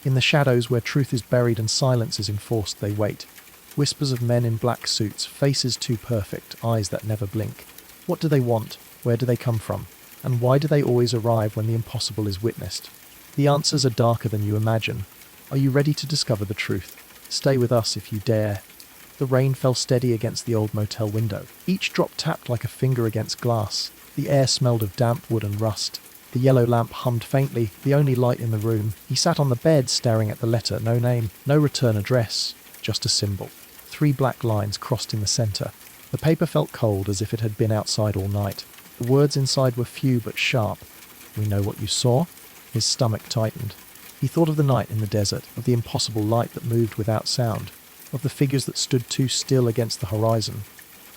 In the shadows where truth is buried and silence is enforced, they wait. Whispers of men in black suits, faces too perfect, eyes that never blink. What do they want? Where do they come from? And why do they always arrive when the impossible is witnessed? The answers are darker than you imagine. Are you ready to discover the truth? Stay with us if you dare. The rain fell steady against the old motel window. Each drop tapped like a finger against glass. The air smelled of damp wood and rust. The yellow lamp hummed faintly, the only light in the room. He sat on the bed staring at the letter, no name, no return address, just a symbol. 3 black lines crossed in the centre. The paper felt cold as if it had been outside all night. The words inside were few but sharp. We know what you saw. His stomach tightened. He thought of the night in the desert, of the impossible light that moved without sound, of the figures that stood too still against the horizon,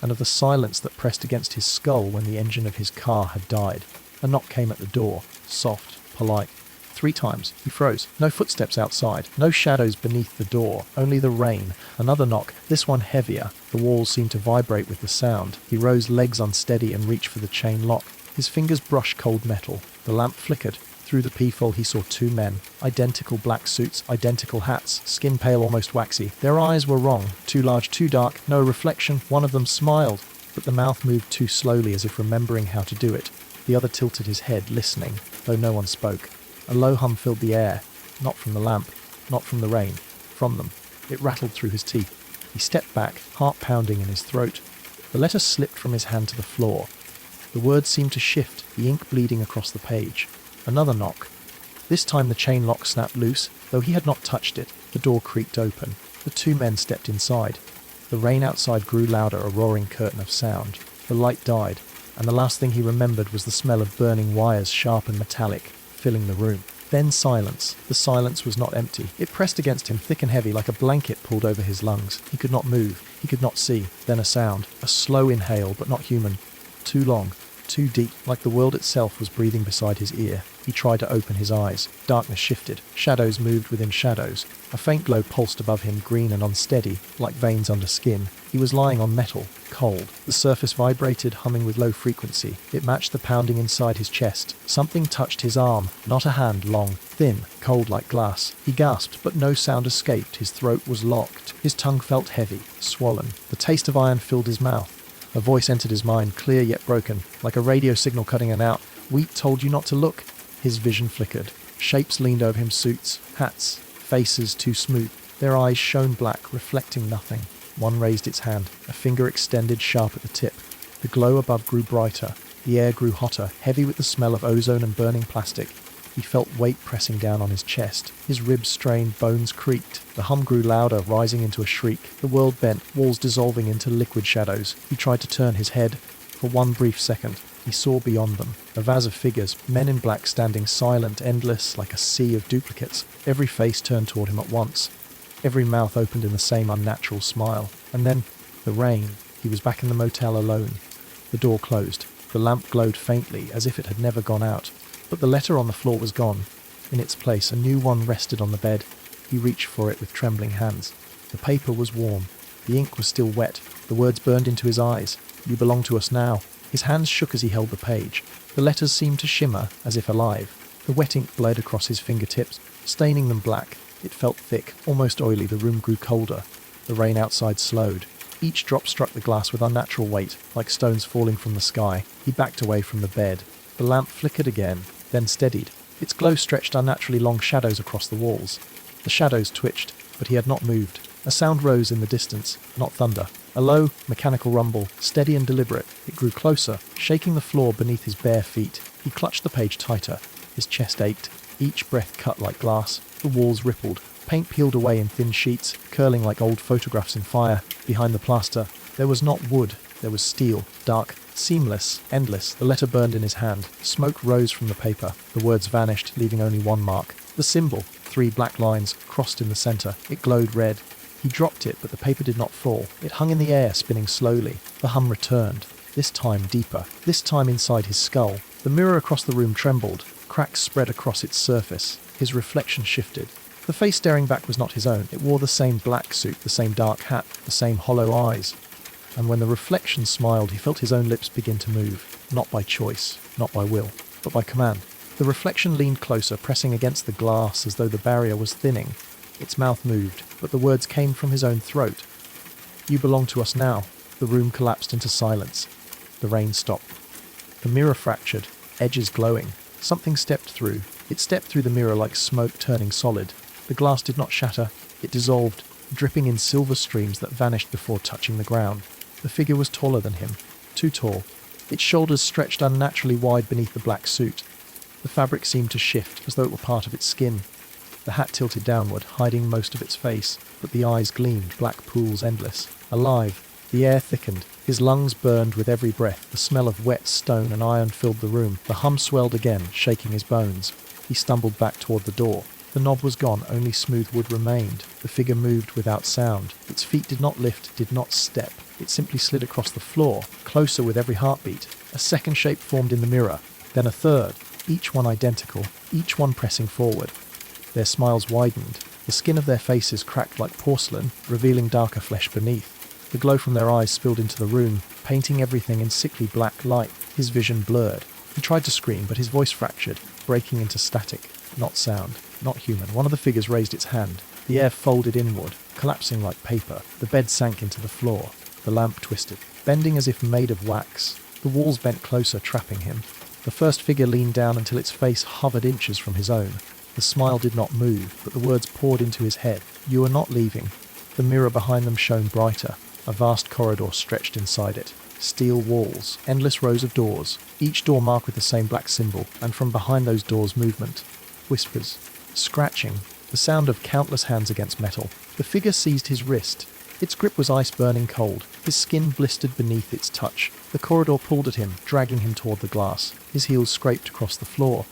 and of the silence that pressed against his skull when the engine of his car had died. A knock came at the door, soft, polite. 3 times. He froze. No footsteps outside. No shadows beneath the door. Only the rain. Another knock, this one heavier. The walls seemed to vibrate with the sound. He rose, legs unsteady, and reached for the chain lock. His fingers brushed cold metal. The lamp flickered. Through the peephole he saw 2 men. Identical black suits, identical hats, skin pale, almost waxy. Their eyes were wrong. Too large, too dark, no reflection. One of them smiled, but the mouth moved too slowly as if remembering how to do it. The other tilted his head, listening, though no one spoke. A low hum filled the air, not from the lamp, not from the rain, from them. It rattled through his teeth. He stepped back, heart pounding in his throat. The letter slipped from his hand to the floor. The words seemed to shift, the ink bleeding across the page. Another knock. This time the chain lock snapped loose, though he had not touched it. The door creaked open. The 2 men stepped inside. The rain outside grew louder, a roaring curtain of sound. The light died, and the last thing he remembered was the smell of burning wires, sharp and metallic, filling the room. Then silence. The silence was not empty. It pressed against him, thick and heavy, like a blanket pulled over his lungs. He could not move. He could not see. Then a sound. A slow inhale, but not human. Too long. Too deep, like the world itself was breathing beside his ear. He tried to open his eyes. Darkness shifted. Shadows moved within shadows. A faint glow pulsed above him, green and unsteady, like veins under skin. He was lying on metal, cold. The surface vibrated, humming with low frequency. It matched the pounding inside his chest. Something touched his arm, not a hand, long, thin, cold like glass. He gasped, but no sound escaped. His throat was locked. His tongue felt heavy, swollen. The taste of iron filled his mouth. A voice entered his mind, clear yet broken, like a radio signal cutting it out. Wheat told you not to look. His vision flickered. Shapes leaned over him, suits, hats, faces too smooth. Their eyes shone black, reflecting nothing. One raised its hand, a finger extended sharp at the tip. The glow above grew brighter. The air grew hotter, heavy with the smell of ozone and burning plastic. He felt weight pressing down on his chest. His ribs strained, bones creaked. The hum grew louder, rising into a shriek. The world bent, walls dissolving into liquid shadows. He tried to turn his head. For one brief second, he saw beyond them. A vase of figures, men in black standing silent, endless, like a sea of duplicates. Every face turned toward him at once. Every mouth opened in the same unnatural smile. And then, the rain. He was back in the motel alone. The door closed. The lamp glowed faintly, as if it had never gone out. But the letter on the floor was gone. In its place, a new one rested on the bed. He reached for it with trembling hands. The paper was warm. The ink was still wet. The words burned into his eyes. You belong to us now. His hands shook as he held the page. The letters seemed to shimmer, as if alive. The wet ink bled across his fingertips, staining them black. It felt thick, almost oily. The room grew colder. The rain outside slowed. Each drop struck the glass with unnatural weight, like stones falling from the sky. He backed away from the bed. The lamp flickered again, then steadied. Its glow stretched unnaturally long shadows across the walls. The shadows twitched, but he had not moved. A sound rose in the distance, not thunder. A low, mechanical rumble, steady and deliberate. It grew closer, shaking the floor beneath his bare feet. He clutched the page tighter. His chest ached. Each breath cut like glass. The walls rippled. Paint peeled away in thin sheets, curling like old photographs in fire. Behind the plaster, there was not wood. There was steel, dark, seamless, endless. The letter burned in his hand. Smoke rose from the paper. The words vanished, leaving only one mark. The symbol, 3 black lines, crossed in the centre. It glowed red. He dropped it, but the paper did not fall. It hung in the air, spinning slowly. The hum returned. This time deeper. This time inside his skull. The mirror across the room trembled. Cracks spread across its surface. His reflection shifted. The face staring back was not his own. It wore the same black suit, the same dark hat, the same hollow eyes. And when the reflection smiled, he felt his own lips begin to move. Not by choice, not by will, but by command. The reflection leaned closer, pressing against the glass as though the barrier was thinning. Its mouth moved, but the words came from his own throat. "You belong to us now." The room collapsed into silence. The rain stopped. The mirror fractured, edges glowing. Something stepped through. It stepped through the mirror like smoke turning solid. The glass did not shatter. It dissolved, dripping in silver streams that vanished before touching the ground. The figure was taller than him, too tall. Its shoulders stretched unnaturally wide beneath the black suit. The fabric seemed to shift, as though it were part of its skin. The hat tilted downward, hiding most of its face, but the eyes gleamed, black pools endless. Alive. The air thickened. His lungs burned with every breath. The smell of wet stone and iron filled the room. The hum swelled again, shaking his bones. He stumbled back toward the door. The knob was gone, only smooth wood remained. The figure moved without sound. Its feet did not lift, did not step. It simply slid across the floor, closer with every heartbeat. A second shape formed in the mirror, then a third, each one identical, each one pressing forward. Their smiles widened. The skin of their faces cracked like porcelain, revealing darker flesh beneath. The glow from their eyes spilled into the room, painting everything in sickly black light. His vision blurred. He tried to scream, but his voice fractured, breaking into static. Not sound, not human. One of the figures raised its hand. The air folded inward, collapsing like paper. The bed sank into the floor. The lamp twisted, bending as if made of wax. The walls bent closer, trapping him. The first figure leaned down until its face hovered inches from his own. The smile did not move, but the words poured into his head. "You are not leaving." The mirror behind them shone brighter. A vast corridor stretched inside it. Steel walls, endless rows of doors, each door marked with the same black symbol, and from behind those doors movement. Whispers. Scratching. The sound of countless hands against metal. The figure seized his wrist. Its grip was ice-burning cold. His skin blistered beneath its touch. The corridor pulled at him, dragging him toward the glass. His heels scraped across the floor.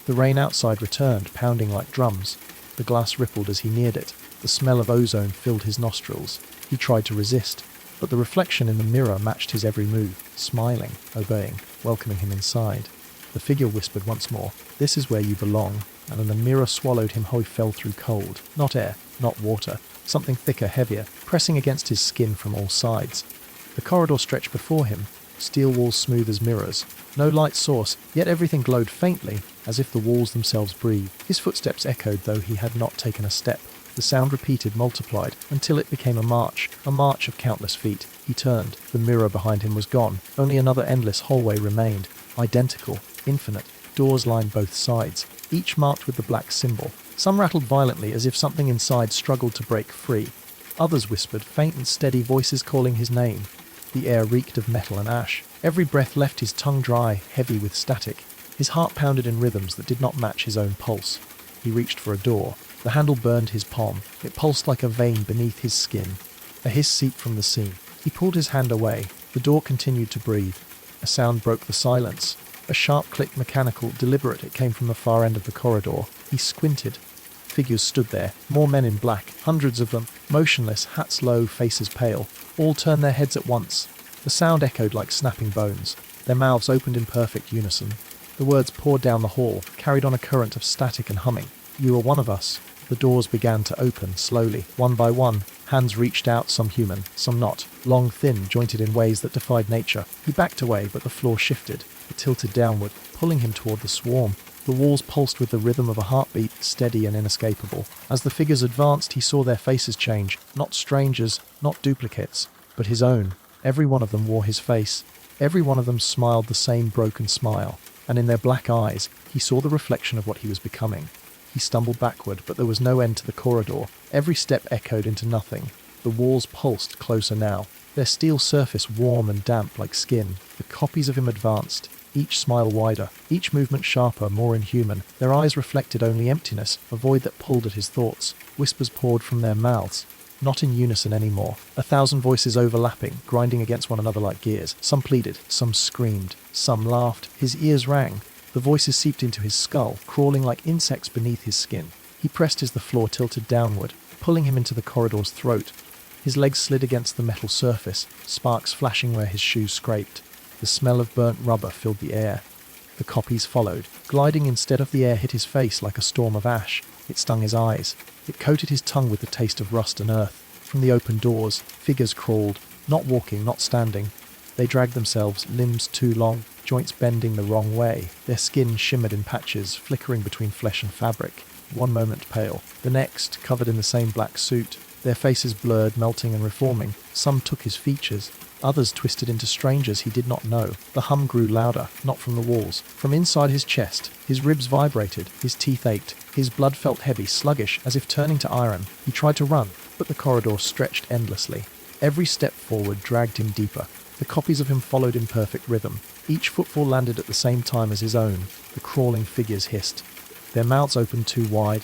The rain outside returned, pounding like drums. The glass rippled as he neared it. The smell of ozone filled his nostrils. He tried to resist, but the reflection in the mirror matched his every move, smiling, obeying, welcoming him inside. The figure whispered once more, "This is where you belong," and then the mirror swallowed him how he fell through cold. Not air, not water. Something thicker, heavier, pressing against his skin from all sides. The corridor stretched before him, steel walls smooth as mirrors. No light source, yet everything glowed faintly, as if the walls themselves breathed. His footsteps echoed, though he had not taken a step. The sound repeated, multiplied, until it became a march of countless feet. He turned. The mirror behind him was gone. Only another endless hallway remained. Identical, infinite. Doors lined both sides, each marked with the black symbol. Some rattled violently as if something inside struggled to break free. Others whispered, faint and steady voices calling his name. The air reeked of metal and ash. Every breath left his tongue dry, heavy with static. His heart pounded in rhythms that did not match his own pulse. He reached for a door. The handle burned his palm. It pulsed like a vein beneath his skin. A hiss seeped from the seam. He pulled his hand away. The door continued to breathe. A sound broke the silence. A sharp click, mechanical, deliberate. It came from the far end of the corridor. He squinted. Figures stood there, more men in black, hundreds of them, motionless, hats low, faces pale. All turned their heads at once. The sound echoed like snapping bones. Their mouths opened in perfect unison. The words poured down the hall, carried on a current of static and humming. "You are one of us." The doors began to open, slowly, one by one. Hands reached out, some human, some not. Long, thin, jointed in ways that defied nature. He backed away, but the floor shifted. It tilted downward, pulling him toward the swarm. The walls pulsed with the rhythm of a heartbeat, steady and inescapable. As the figures advanced, he saw their faces change. Not strangers, not duplicates, but his own. Every one of them wore his face. Every one of them smiled the same broken smile. And in their black eyes, he saw the reflection of what he was becoming. He stumbled backward, but there was no end to the corridor. Every step echoed into nothing. The walls pulsed closer now, their steel surface warm and damp like skin. The copies of him advanced, each smile wider, each movement sharper, more inhuman. Their eyes reflected only emptiness, a void that pulled at his thoughts. Whispers poured from their mouths, not in unison anymore. 1,000 voices overlapping, grinding against one another like gears. Some pleaded, some screamed, some laughed. His ears rang. The voices seeped into his skull, crawling like insects beneath his skin. He pressed as the floor tilted downward, pulling him into the corridor's throat. His legs slid against the metal surface, sparks flashing where his shoes scraped. The smell of burnt rubber filled the air. The copies followed. Gliding instead of the air hit his face like a storm of ash. It stung his eyes. It coated his tongue with the taste of rust and earth. From the open doors, figures crawled, not walking, not standing. They dragged themselves, limbs too long. joints bending the wrong way. Their skin shimmered in patches, flickering between flesh and fabric. One moment pale, the next covered in the same black suit. Their faces blurred, melting and reforming. Some took his features. Others twisted into strangers he did not know. The hum grew louder, not from the walls. From inside his chest, his ribs vibrated, his teeth ached. His blood felt heavy, sluggish, as if turning to iron. He tried to run, but the corridor stretched endlessly. Every step forward dragged him deeper. The copies of him followed in perfect rhythm. Each footfall landed at the same time as his own. The crawling figures hissed. Their mouths opened too wide.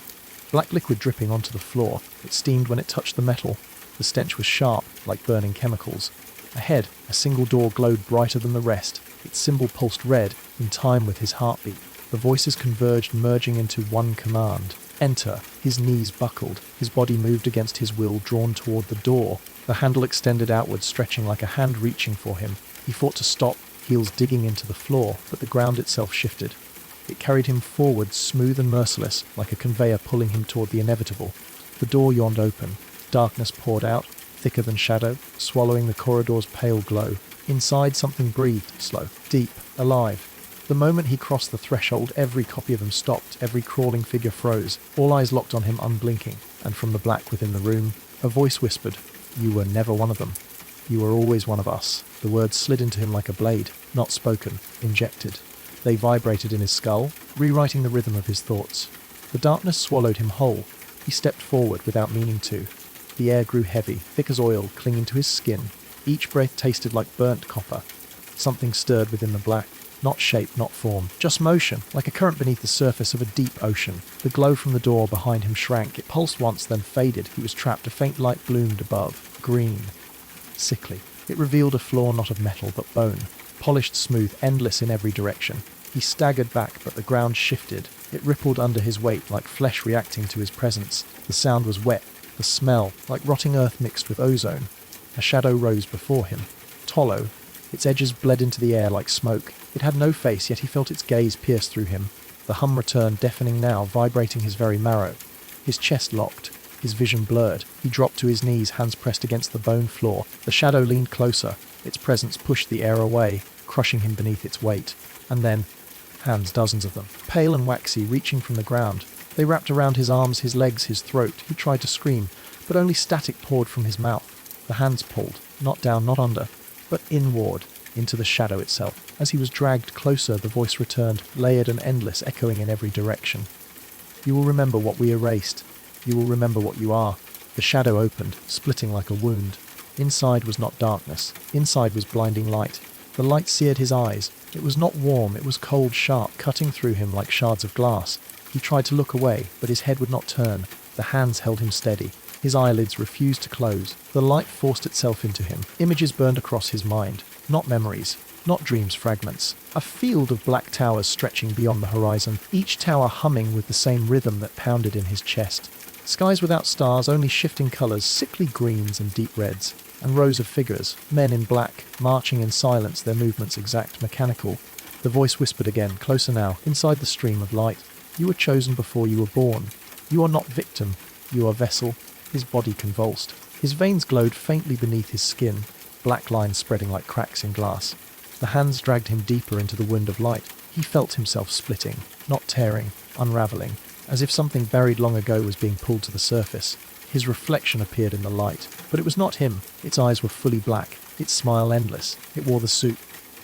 Black liquid dripping onto the floor. It steamed when it touched the metal. The stench was sharp, like burning chemicals. Ahead, a single door glowed brighter than the rest. Its symbol pulsed red, in time with his heartbeat. The voices converged, merging into one command. Enter. His knees buckled. His body moved against his will, drawn toward the door. The handle extended outward, stretching like a hand reaching for him. He fought to stop, heels digging into the floor, but the ground itself shifted. It carried him forward, smooth and merciless, like a conveyor pulling him toward the inevitable. The door yawned open. Darkness poured out, thicker than shadow, swallowing the corridor's pale glow. Inside, something breathed, slow, deep, alive. The moment he crossed the threshold, every copy of him stopped, every crawling figure froze, all eyes locked on him unblinking, and from the black within the room, a voice whispered, "You were never one of them. You were always one of us." The words slid into him like a blade, not spoken, injected. They vibrated in his skull, rewriting the rhythm of his thoughts. The darkness swallowed him whole. He stepped forward without meaning to. The air grew heavy, thick as oil, clinging to his skin. Each breath tasted like burnt copper. Something stirred within the black. Not shape, not form, just motion, like a current beneath the surface of a deep ocean. The glow from the door behind him shrank. It pulsed once, then faded. He was trapped. A faint light bloomed above. Green. Sickly. It revealed a floor not of metal, but bone. Polished smooth, endless in every direction. He staggered back, but the ground shifted. It rippled under his weight, like flesh reacting to his presence. The sound was wet. The smell, like rotting earth mixed with ozone. A shadow rose before him. Tollo. Its edges bled into the air like smoke. It had no face, yet he felt its gaze pierce through him. The hum returned, deafening now, vibrating his very marrow. His chest locked. His vision blurred. He dropped to his knees, hands pressed against the bone floor. The shadow leaned closer. Its presence pushed the air away, crushing him beneath its weight. And then, hands, dozens of them, pale and waxy, reaching from the ground. They wrapped around his arms, his legs, his throat. He tried to scream, but only static poured from his mouth. The hands pulled, not down, not under, but inward, into the shadow itself. As he was dragged closer, the voice returned, layered and endless, echoing in every direction. "You will remember what we erased. You will remember what you are." The shadow opened, splitting like a wound. Inside was not darkness. Inside was blinding light. The light seared his eyes. It was not warm, it was cold, sharp, cutting through him like shards of glass. He tried to look away, but his head would not turn. The hands held him steady. His eyelids refused to close. The light forced itself into him. Images burned across his mind. Not memories. Not dreams, fragments. A field of black towers stretching beyond the horizon, each tower humming with the same rhythm that pounded in his chest. Skies without stars, only shifting colours, sickly greens and deep reds. And rows of figures, men in black, marching in silence, their movements exact, mechanical. The voice whispered again, closer now, inside the stream of light. "You were chosen before you were born. You are not victim. You are vessel." His body convulsed. His veins glowed faintly beneath his skin, black lines spreading like cracks in glass. The hands dragged him deeper into the wind of light. He felt himself splitting, not tearing, unravelling, as if something buried long ago was being pulled to the surface. His reflection appeared in the light, but it was not him. Its eyes were fully black, its smile endless. It wore the suit.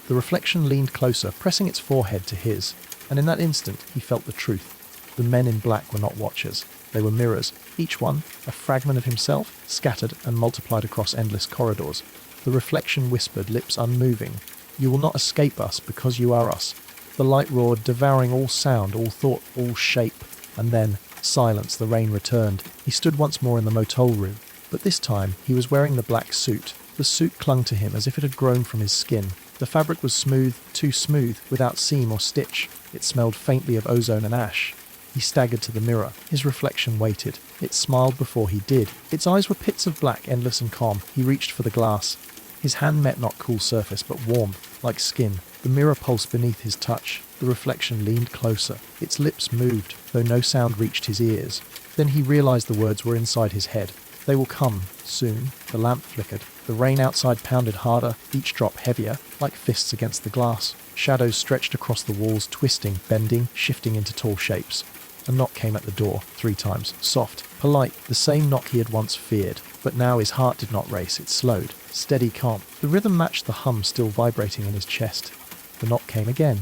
The reflection leaned closer, pressing its forehead to his, and in that instant he felt the truth. The men in black were not watchers. They were mirrors, each one a fragment of himself, scattered and multiplied across endless corridors. The reflection whispered, lips unmoving, "You will not escape us because you are us." The light roared, devouring all sound, all thought, all shape. And then, silence, the rain returned. He stood once more in the motel room, but this time he was wearing the black suit. The suit clung to him as if it had grown from his skin. The fabric was smooth, too smooth, without seam or stitch. It smelled faintly of ozone and ash. He staggered to the mirror. His reflection waited. It smiled before he did. Its eyes were pits of black, endless and calm. He reached for the glass. His hand met not cool surface, but warm, like skin. The mirror pulsed beneath his touch. The reflection leaned closer. Its lips moved, though no sound reached his ears. Then he realized the words were inside his head. They will come, soon. The lamp flickered. The rain outside pounded harder, each drop heavier, like fists against the glass. Shadows stretched across the walls, twisting, bending, shifting into tall shapes. A knock came at the door, 3 times. Soft, polite, the same knock he had once feared. But now his heart did not race, it slowed. Steady, calm. The rhythm matched the hum still vibrating in his chest. The knock came again.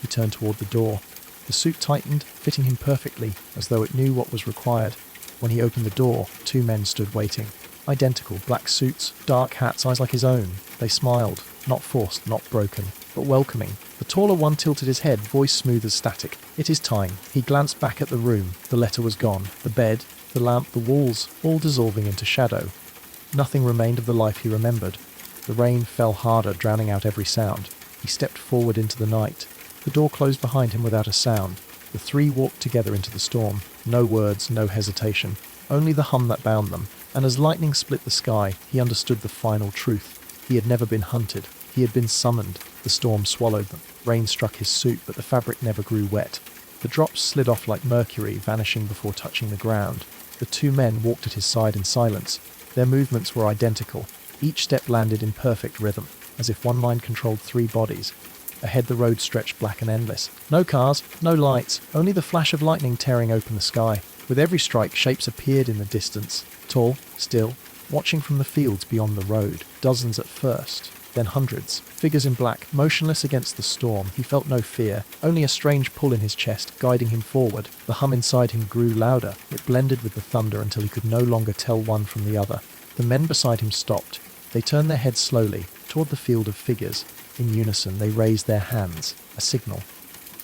He turned toward the door. The suit tightened, fitting him perfectly, as though it knew what was required. When he opened the door, 2 men stood waiting. Identical, black suits, dark hats, eyes like his own. They smiled, not forced, not broken, but welcoming. The taller one tilted his head, voice smooth as static. It is time. He glanced back at the room. The letter was gone. The bed, the lamp, the walls, all dissolving into shadow. Nothing remained of the life he remembered. The rain fell harder, drowning out every sound. He stepped forward into the night. The door closed behind him without a sound. The 3 walked together into the storm. No words, no hesitation. Only the hum that bound them. And as lightning split the sky, he understood the final truth. He had never been hunted. He had been summoned. The storm swallowed them. Rain struck his suit, but the fabric never grew wet. The drops slid off like mercury, vanishing before touching the ground. The 2 men walked at his side in silence. Their movements were identical. Each step landed in perfect rhythm, as if one mind controlled 3 bodies. Ahead the road stretched black and endless. No cars, no lights, only the flash of lightning tearing open the sky. With every strike, shapes appeared in the distance. Tall, still, watching from the fields beyond the road. Dozens at first, then hundreds. Figures in black, motionless against the storm. He felt no fear, only a strange pull in his chest, guiding him forward. The hum inside him grew louder. It blended with the thunder until he could no longer tell one from the other. The men beside him stopped. They turned their heads slowly, toward the field of figures. In unison, they raised their hands, a signal.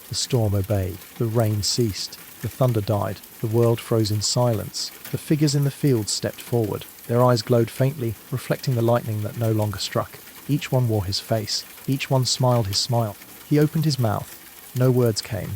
The storm obeyed. The rain ceased. The thunder died. The world froze in silence. The figures in the field stepped forward. Their eyes glowed faintly, reflecting the lightning that no longer struck. Each one wore his face. Each one smiled his smile. He opened his mouth. No words came.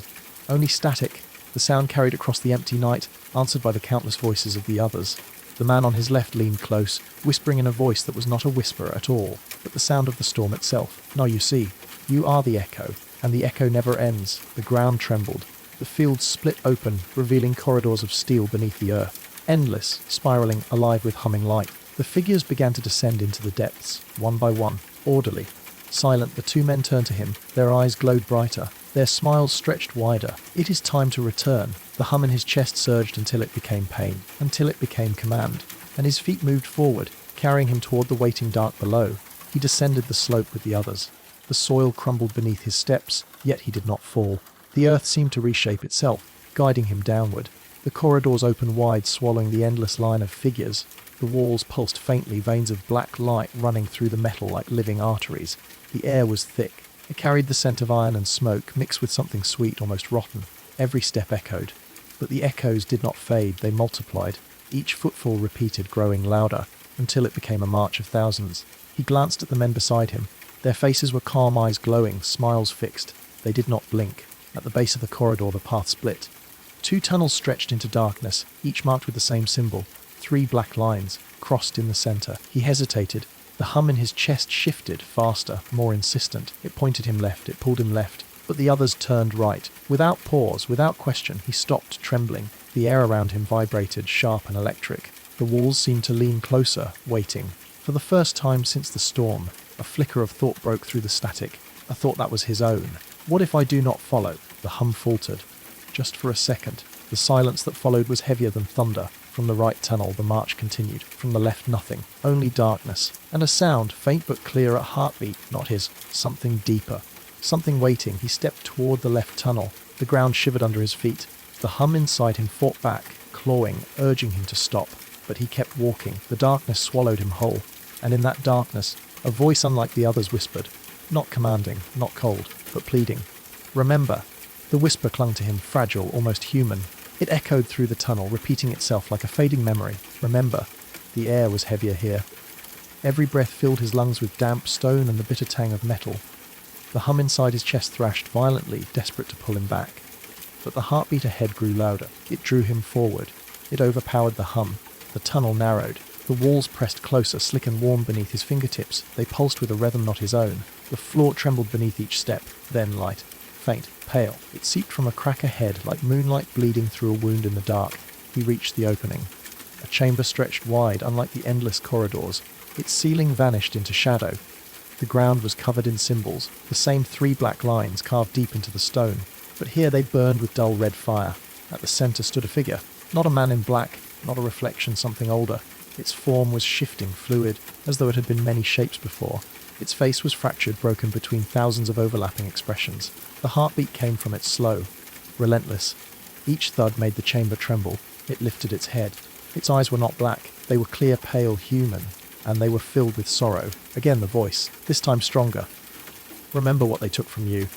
Only static. The sound carried across the empty night, answered by the countless voices of the others. The man on his left leaned close, whispering in a voice that was not a whisper at all, but the sound of the storm itself. "No, you see, you are the echo, and the echo never ends." The ground trembled. The fields split open, revealing corridors of steel beneath the earth. Endless, spiraling, alive with humming light. The figures began to descend into the depths, one by one, orderly. Silent, the 2 men turned to him. Their eyes glowed brighter. Their smiles stretched wider. "It is time to return." The hum in his chest surged until it became pain, until it became command. And his feet moved forward, carrying him toward the waiting dark below. He descended the slope with the others. The soil crumbled beneath his steps, yet he did not fall. The earth seemed to reshape itself, guiding him downward. The corridors opened wide, swallowing the endless line of figures. The walls pulsed faintly, veins of black light running through the metal like living arteries. The air was thick. It carried the scent of iron and smoke, mixed with something sweet, almost rotten. Every step echoed. But the echoes did not fade, they multiplied. Each footfall repeated, growing louder, until it became a march of thousands. He glanced at the men beside him. Their faces were calm, eyes glowing, smiles fixed. They did not blink. At the base of the corridor, the path split. 2 tunnels stretched into darkness, each marked with the same symbol. 3 black lines, crossed in the center. He hesitated. The hum in his chest shifted, faster, more insistent. It pointed him left, it pulled him left. But the others turned right. Without pause, without question, he stopped, trembling. The air around him vibrated, sharp and electric. The walls seemed to lean closer, waiting. For the first time since the storm, a flicker of thought broke through the static. A thought that was his own. What if I do not follow? The hum faltered. Just for a second. The silence that followed was heavier than thunder. From the right tunnel, the march continued. From the left, nothing. Only darkness. And a sound, faint but clear, a heartbeat, not his. Something deeper. Something waiting. He stepped toward the left tunnel. The ground shivered under his feet. The hum inside him fought back, clawing, urging him to stop. But he kept walking. The darkness swallowed him whole. And in that darkness, a voice unlike the others whispered. Not commanding, not cold, but pleading. "Remember." The whisper clung to him, fragile, almost human. It echoed through the tunnel, repeating itself like a fading memory. Remember. The air was heavier here. Every breath filled his lungs with damp stone and the bitter tang of metal. The hum inside his chest thrashed violently, desperate to pull him back. But the heartbeat ahead grew louder. It drew him forward. It overpowered the hum. The tunnel narrowed. The walls pressed closer, slick and warm beneath his fingertips. They pulsed with a rhythm not his own. The floor trembled beneath each step. Then light. Faint, pale. It seeped from a crack ahead, like moonlight bleeding through a wound in the dark. He reached the opening. A chamber stretched wide, unlike the endless corridors. Its ceiling vanished into shadow. The ground was covered in symbols, the same 3 black lines carved deep into the stone. But here they burned with dull red fire. At the centre stood a figure, not a man in black, not a reflection, something older. Its form was shifting, fluid, as though it had been many shapes before. Its face was fractured, broken between thousands of overlapping expressions. The heartbeat came from it slow, relentless. Each thud made the chamber tremble. It lifted its head. Its eyes were not black. They were clear, pale, human, and they were filled with sorrow. Again the voice, this time stronger. Remember what they took from you.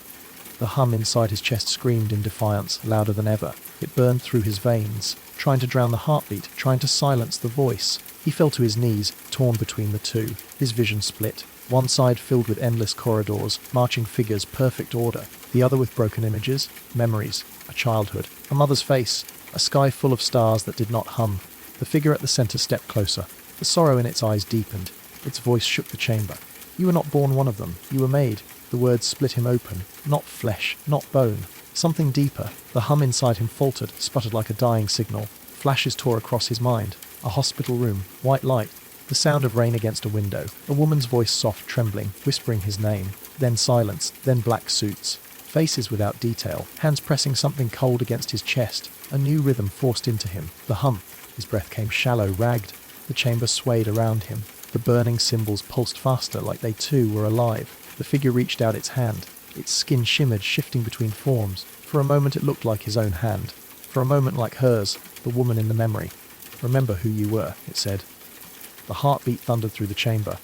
The hum inside his chest screamed in defiance, louder than ever. It burned through his veins, trying to drown the heartbeat, trying to silence the voice. He fell to his knees, torn between the two. His vision split. One side filled with endless corridors, marching figures, perfect order. The other with broken images, memories, a childhood, a mother's face, a sky full of stars that did not hum. The figure at the centre stepped closer. The sorrow in its eyes deepened. Its voice shook the chamber. You were not born one of them. You were made. The words split him open. Not flesh, not bone. Something deeper. The hum inside him faltered, sputtered like a dying signal. Flashes tore across his mind. A hospital room. White light. The sound of rain against a window. A woman's voice soft, trembling, whispering his name. Then silence. Then black suits. Faces without detail. Hands pressing something cold against his chest. A new rhythm forced into him. The hum. His breath came shallow, ragged. The chamber swayed around him. The burning symbols pulsed faster, like they too were alive. The figure reached out its hand. Its skin shimmered, shifting between forms. For a moment it looked like his own hand. For a moment like hers, the woman in the memory. Remember who you were, it said. The heartbeat thundered through the chamber.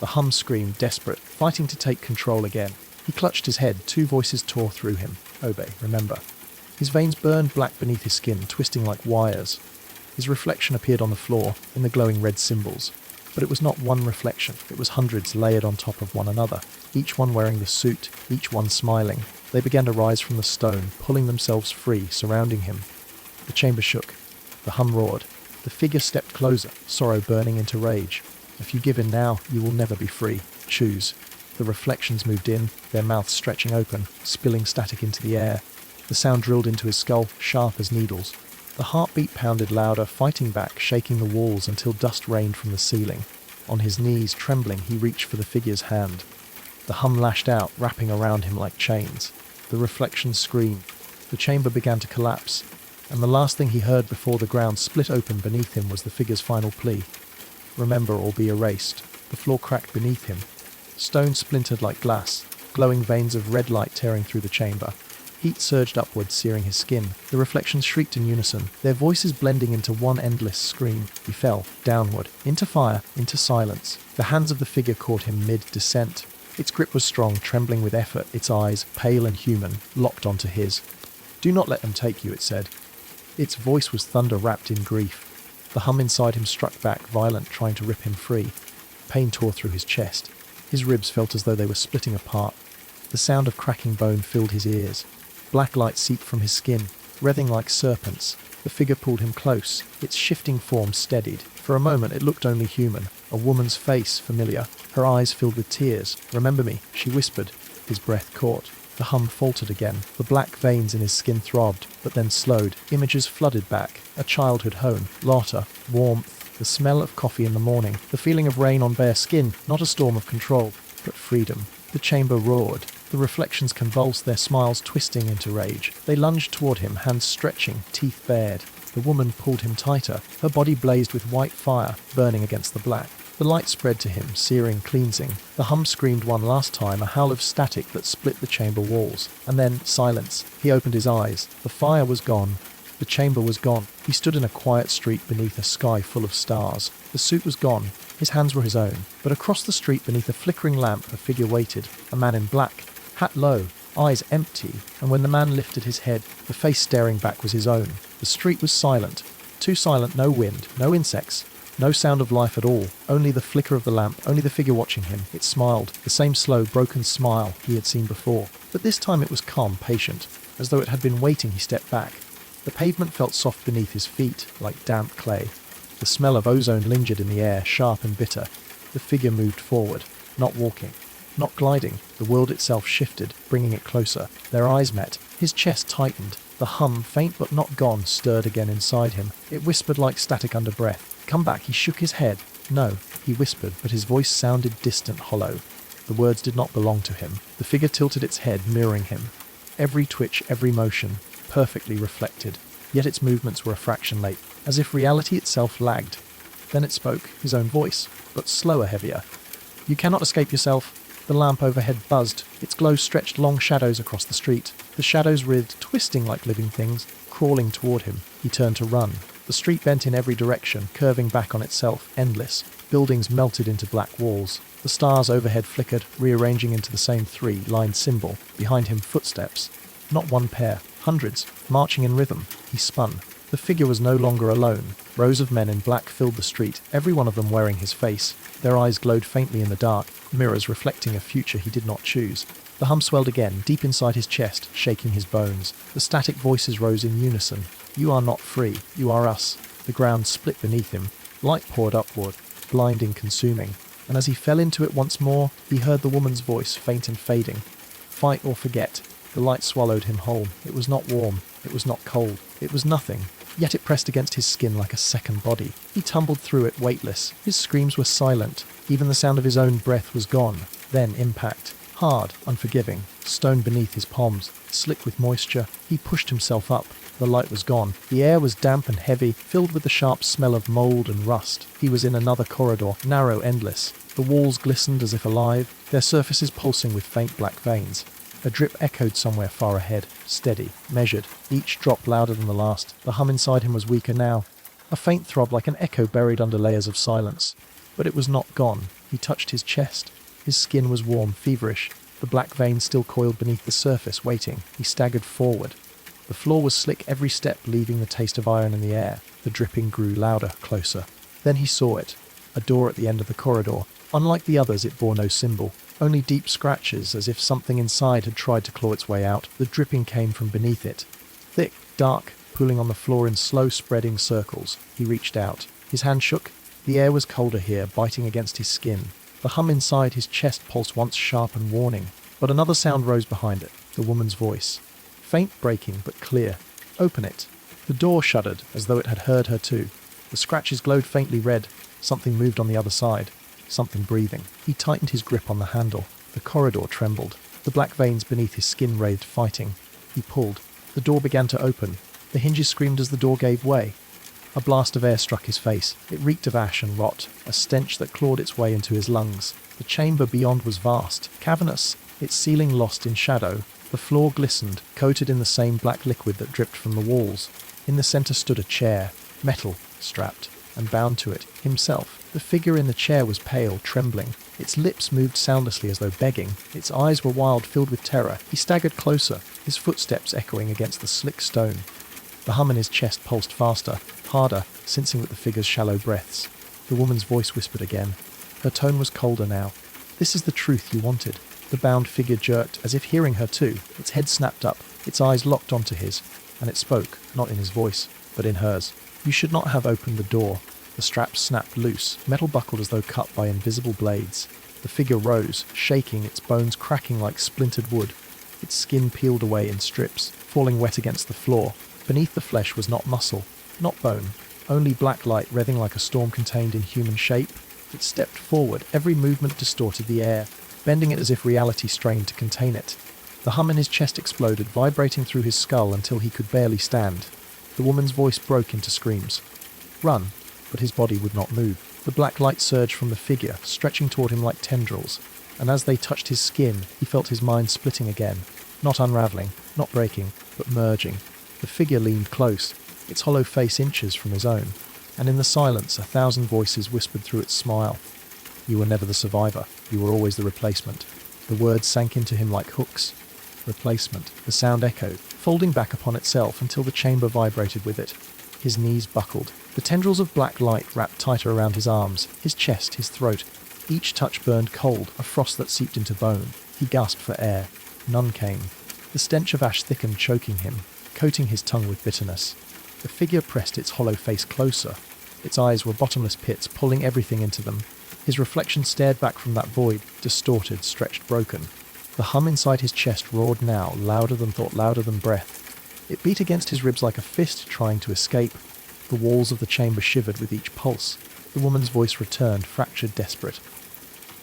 The hum screamed, desperate, fighting to take control again. He clutched his head. 2 voices tore through him. Obey, remember. His veins burned black beneath his skin, twisting like wires. His reflection appeared on the floor, in the glowing red symbols. But it was not one reflection. It was hundreds layered on top of one another, each one wearing the suit, each one smiling. They began to rise from the stone, pulling themselves free, surrounding him. The chamber shook. The hum roared. The figure stepped closer, sorrow burning into rage. If you give in now, you will never be free. Choose. The reflections moved in, their mouths stretching open, spilling static into the air. The sound drilled into his skull, sharp as needles. The heartbeat pounded louder, fighting back, shaking the walls until dust rained from the ceiling. On his knees, trembling, he reached for the figure's hand. The hum lashed out, wrapping around him like chains. The reflections screamed. The chamber began to collapse, and the last thing he heard before the ground split open beneath him was the figure's final plea. Remember or be erased. The floor cracked beneath him. Stone splintered like glass, glowing veins of red light tearing through the chamber. Heat surged upward, searing his skin. The reflections shrieked in unison, their voices blending into one endless scream. He fell, downward, into fire, into silence. The hands of the figure caught him mid-descent. Its grip was strong, trembling with effort, its eyes, pale and human, locked onto his. Do not let them take you, it said. Its voice was thunder wrapped in grief. The hum inside him struck back, violent, trying to rip him free. Pain tore through his chest. His ribs felt as though they were splitting apart. The sound of cracking bone filled his ears. Black light seeped from his skin, writhing like serpents. The figure pulled him close, its shifting form steadied. For a moment it looked only human, a woman's face familiar, her eyes filled with tears. Remember me, she whispered. His breath caught. The hum faltered again. The black veins in his skin throbbed, but then slowed. Images flooded back. A childhood home, laughter, warmth, the smell of coffee in the morning, the feeling of rain on bare skin, not a storm of control, but freedom. The chamber roared. The reflections convulsed, their smiles twisting into rage. They lunged toward him, hands stretching, teeth bared. The woman pulled him tighter. Her body blazed with white fire, burning against the black. The light spread to him, searing, cleansing. The hum screamed one last time, a howl of static that split the chamber walls. And then, silence. He opened his eyes. The fire was gone. The chamber was gone. He stood in a quiet street beneath a sky full of stars. The suit was gone. His hands were his own. But across the street, beneath a flickering lamp, a figure waited. A man in black. Hat low, eyes empty, and when the man lifted his head, the face staring back was his own. The street was silent. Too silent, no wind, no insects, no sound of life at all. Only the flicker of the lamp, only the figure watching him. It smiled, the same slow, broken smile he had seen before. But this time it was calm, patient. As though it had been waiting, he stepped back. The pavement felt soft beneath his feet, like damp clay. The smell of ozone lingered in the air, sharp and bitter. The figure moved forward, not walking. Not gliding, the world itself shifted, bringing it closer. Their eyes met. His chest tightened. The hum, faint but not gone, stirred again inside him. It whispered like static under breath. "Come back." He shook his head. "No," he whispered, but his voice sounded distant, hollow. The words did not belong to him. The figure tilted its head, mirroring him. Every twitch, every motion, perfectly reflected. Yet its movements were a fraction late, as if reality itself lagged. Then it spoke, his own voice, but slower, heavier. "You cannot escape yourself." The lamp overhead buzzed. Its glow stretched long shadows across the street. The shadows writhed, twisting like living things, crawling toward him. He turned to run. The street bent in every direction, curving back on itself, endless. Buildings melted into black walls. The stars overhead flickered, rearranging into the same three-line symbol. Behind him, footsteps. Not one pair, hundreds, marching in rhythm. He spun. The figure was no longer alone. Rows of men in black filled the street, every one of them wearing his face. Their eyes glowed faintly in the dark, mirrors reflecting a future he did not choose. The hum swelled again, deep inside his chest, shaking his bones. The static voices rose in unison. "You are not free. You are us." The ground split beneath him. Light poured upward, blinding, consuming. And as he fell into it once more, he heard the woman's voice, faint and fading. "Fight or forget." The light swallowed him whole. It was not warm. It was not cold. It was nothing. Yet it pressed against his skin like a second body. He tumbled through it, weightless. His screams were silent. Even the sound of his own breath was gone. Then impact. Hard, unforgiving. Stone beneath his palms, slick with moisture. He pushed himself up. The light was gone. The air was damp and heavy, filled with the sharp smell of mold and rust. He was in another corridor, narrow, endless. The walls glistened as if alive, their surfaces pulsing with faint black veins. A drip echoed somewhere far ahead, steady, measured, each drop louder than the last. The hum inside him was weaker now, a faint throb like an echo buried under layers of silence. But it was not gone. He touched his chest. His skin was warm, feverish. The black veins still coiled beneath the surface, waiting. He staggered forward. The floor was slick, every step leaving the taste of iron in the air. The dripping grew louder, closer. Then he saw it. A door at the end of the corridor. Unlike the others, it bore no symbol. Only deep scratches, as if something inside had tried to claw its way out. The dripping came from beneath it. Thick, dark, pooling on the floor in slow spreading circles. He reached out. His hand shook. The air was colder here, biting against his skin. The hum inside his chest pulsed once sharp and warning. But another sound rose behind it. The woman's voice. Faint breaking, but clear. "Open it." The door shuddered, as though it had heard her too. The scratches glowed faintly red. Something moved on the other side. Something breathing. He tightened his grip on the handle. The corridor trembled. The black veins beneath his skin writhed, fighting. He pulled. The door began to open. The hinges screamed as the door gave way. A blast of air struck his face. It reeked of ash and rot, a stench that clawed its way into his lungs. The chamber beyond was vast, cavernous, its ceiling lost in shadow. The floor glistened, coated in the same black liquid that dripped from the walls. In the centre stood a chair, metal, strapped, and bound to it, himself. The figure in the chair was pale, trembling. Its lips moved soundlessly as though begging. Its eyes were wild, filled with terror. He staggered closer, his footsteps echoing against the slick stone. The hum in his chest pulsed faster, harder, sensing with the figure's shallow breaths. The woman's voice whispered again. Her tone was colder now. "This is the truth you wanted." The bound figure jerked, as if hearing her too. Its head snapped up, its eyes locked onto his, and it spoke, not in his voice, but in hers. "You should not have opened the door." The straps snapped loose, metal buckled as though cut by invisible blades. The figure rose, shaking, its bones cracking like splintered wood. Its skin peeled away in strips, falling wet against the floor. Beneath the flesh was not muscle, not bone, only black light writhing like a storm contained in human shape. It stepped forward, every movement distorted the air, bending it as if reality strained to contain it. The hum in his chest exploded, vibrating through his skull until he could barely stand. The woman's voice broke into screams. "Run!" But his body would not move. The black light surged from the figure, stretching toward him like tendrils, and as they touched his skin, he felt his mind splitting again. Not unraveling, not breaking, but merging. The figure leaned close, its hollow face inches from his own, and in the silence 1,000 voices whispered through its smile. "You were never the survivor. You were always the replacement." The words sank into him like hooks. Replacement. The sound echoed, folding back upon itself until the chamber vibrated with it. His knees buckled. The tendrils of black light wrapped tighter around his arms, his chest, his throat. Each touch burned cold, a frost that seeped into bone. He gasped for air. None came. The stench of ash thickened, choking him, coating his tongue with bitterness. The figure pressed its hollow face closer. Its eyes were bottomless pits, pulling everything into them. His reflection stared back from that void, distorted, stretched, broken. The hum inside his chest roared now, louder than thought, louder than breath. It beat against his ribs like a fist trying to escape. The walls of the chamber shivered with each pulse. The woman's voice returned, fractured, desperate.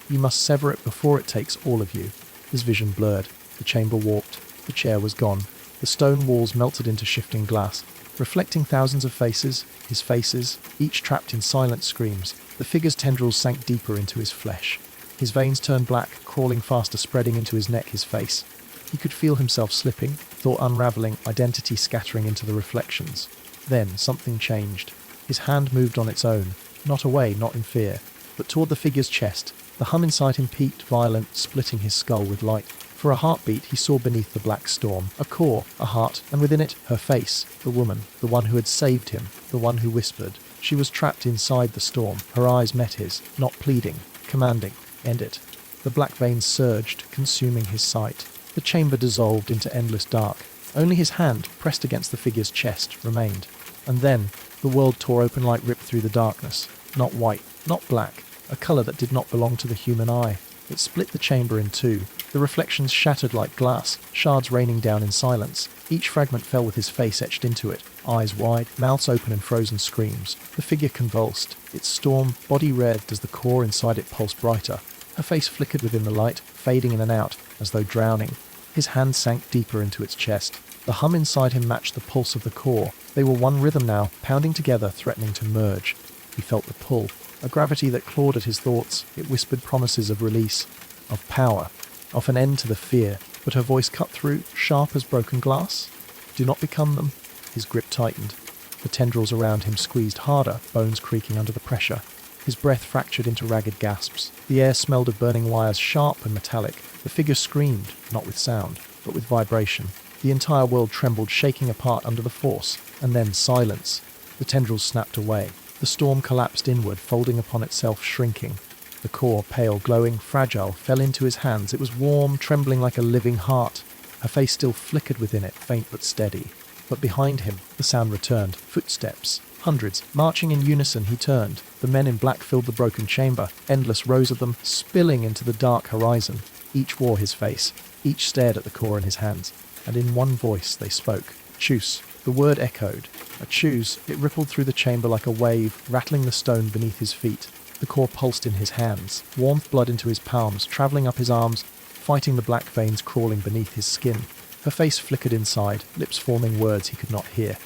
"You must sever it before it takes all of you." His vision blurred. The chamber warped. The chair was gone. The stone walls melted into shifting glass, reflecting thousands of faces, his faces, each trapped in silent screams. The figure's tendrils sank deeper into his flesh. His veins turned black, crawling faster, spreading into his neck, his face. He could feel himself slipping, thought unraveling, identity scattering into the reflections. Then something changed. His hand moved on its own, not away, not in fear, but toward the figure's chest. The hum inside him peaked, violent, splitting his skull with light. For a heartbeat, he saw beneath the black storm a core, a heart, and within it, her face, the woman, the one who had saved him, the one who whispered. She was trapped inside the storm. Her eyes met his, not pleading, commanding. End it. The black veins surged, consuming his sight. The chamber dissolved into endless dark. Only his hand, pressed against the figure's chest, remained. And then, the world tore open like ripped through the darkness. Not white, not black, a colour that did not belong to the human eye. It split the chamber in two. The reflections shattered like glass, shards raining down in silence. Each fragment fell with his face etched into it, eyes wide, mouths open in frozen screams. The figure convulsed, its storm, body red as the core inside it pulsed brighter. Her face flickered within the light, fading in and out, as though drowning. His hand sank deeper into its chest. The hum inside him matched the pulse of the core. They were one rhythm now, pounding together, threatening to merge. He felt the pull, a gravity that clawed at his thoughts. It whispered promises of release, of power, of an end to the fear. But her voice cut through, sharp as broken glass. "Do not become them." His grip tightened. The tendrils around him squeezed harder, bones creaking under the pressure. His breath fractured into ragged gasps. The air smelled of burning wires, sharp and metallic. The figure screamed, not with sound, but with vibration. The entire world trembled, shaking apart under the force. And then silence. The tendrils snapped away. The storm collapsed inward, folding upon itself, shrinking. The core, pale, glowing, fragile, fell into his hands. It was warm, trembling like a living heart. Her face still flickered within it, faint but steady. But behind him, the sound returned. Footsteps. Hundreds. Marching in unison, he turned. The men in black filled the broken chamber, endless rows of them, spilling into the dark horizon. Each wore his face. Each stared at the core in his hands. And in one voice they spoke. Choose. The word echoed. A choose. It rippled through the chamber like a wave, rattling the stone beneath his feet. The core pulsed in his hands. Warmth blood into his palms, travelling up his arms, fighting the black veins crawling beneath his skin. Her face flickered inside, lips forming words he could not hear.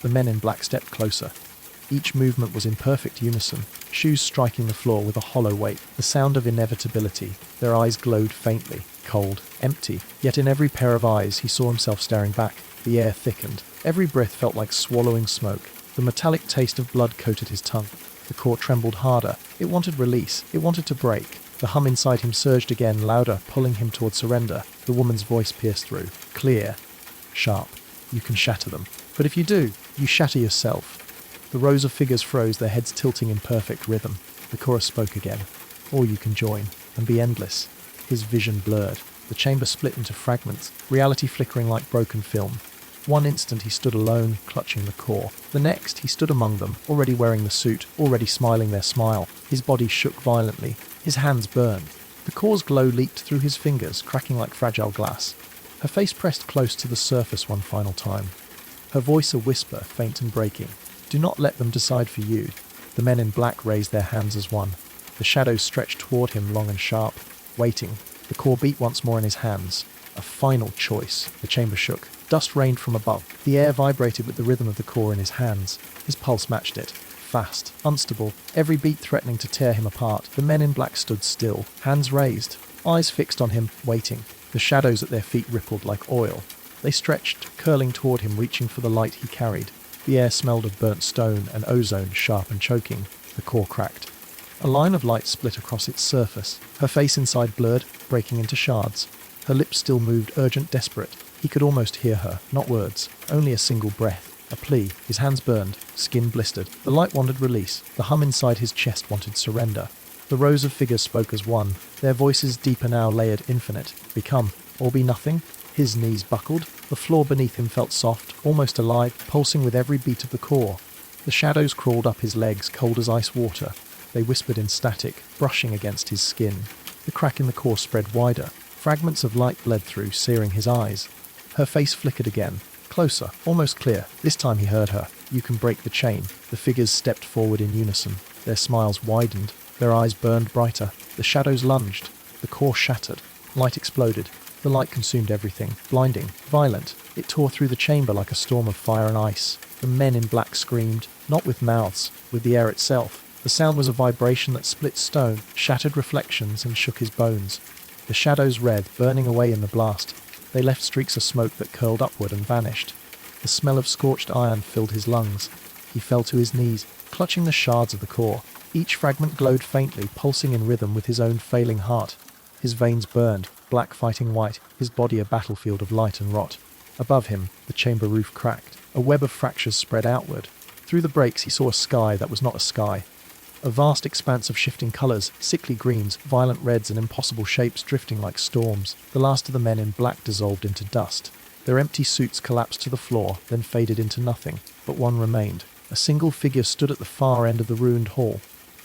The men in black stepped closer. Each movement was in perfect unison, shoes striking the floor with a hollow weight, the sound of inevitability. Their eyes glowed faintly, cold, empty. Yet in every pair of eyes he saw himself staring back. The air thickened. Every breath felt like swallowing smoke. The metallic taste of blood coated his tongue. The core trembled harder. It wanted release. It wanted to break. The hum inside him surged again, louder, pulling him toward surrender. The woman's voice pierced through. Clear. Sharp. You can shatter them. But if you do, you shatter yourself. The rows of figures froze, their heads tilting in perfect rhythm. The chorus spoke again. Or you can join, and be endless. His vision blurred. The chamber split into fragments, reality flickering like broken film. One instant he stood alone, clutching the core. The next he stood among them, already wearing the suit, already smiling their smile. His body shook violently. His hands burned. The core's glow leaked through his fingers, cracking like fragile glass. Her face pressed close to the surface one final time. Her voice a whisper, faint and breaking. Do not let them decide for you. The men in black raised their hands as one. The shadows stretched toward him, long and sharp, waiting. The core beat once more in his hands. A final choice. The chamber shook. Dust rained from above. The air vibrated with the rhythm of the core in his hands. His pulse matched it. Fast, unstable, every beat threatening to tear him apart. The men in black stood still, hands raised, eyes fixed on him, waiting. The shadows at their feet rippled like oil. They stretched, curling toward him, reaching for the light he carried. The air smelled of burnt stone and ozone, sharp and choking. The core cracked. A line of light split across its surface. Her face inside blurred, breaking into shards. Her lips still moved, urgent, desperate. He could almost hear her, not words, only a single breath. A plea. His hands burned, skin blistered. The light wanted release. The hum inside his chest wanted surrender. The rows of figures spoke as one. Their voices deeper now, layered, infinite. Become, or be nothing. His knees buckled. The floor beneath him felt soft, almost alive, pulsing with every beat of the core. The shadows crawled up his legs, cold as ice water. They whispered in static, brushing against his skin. The crack in the core spread wider. Fragments of light bled through, searing his eyes. Her face flickered again. Closer, almost clear. This time he heard her. You can break the chain. The figures stepped forward in unison. Their smiles widened. Their eyes burned brighter. The shadows lunged. The core shattered. Light exploded. The light consumed everything. Blinding. Violent. It tore through the chamber like a storm of fire and ice. The men in black screamed, not with mouths, with the air itself. The sound was a vibration that split stone, shattered reflections, and shook his bones. The shadows wreathed, burning away in the blast. They left streaks of smoke that curled upward and vanished. The smell of scorched iron filled his lungs. He fell to his knees, clutching the shards of the core. Each fragment glowed faintly, pulsing in rhythm with his own failing heart. His veins burned, black fighting white, his body a battlefield of light and rot. Above him, the chamber roof cracked. A web of fractures spread outward. Through the breaks he saw a sky that was not a sky. A vast expanse of shifting colours, sickly greens, violent reds and impossible shapes drifting like storms. The last of the men in black dissolved into dust. Their empty suits collapsed to the floor, then faded into nothing. But one remained. A single figure stood at the far end of the ruined hall,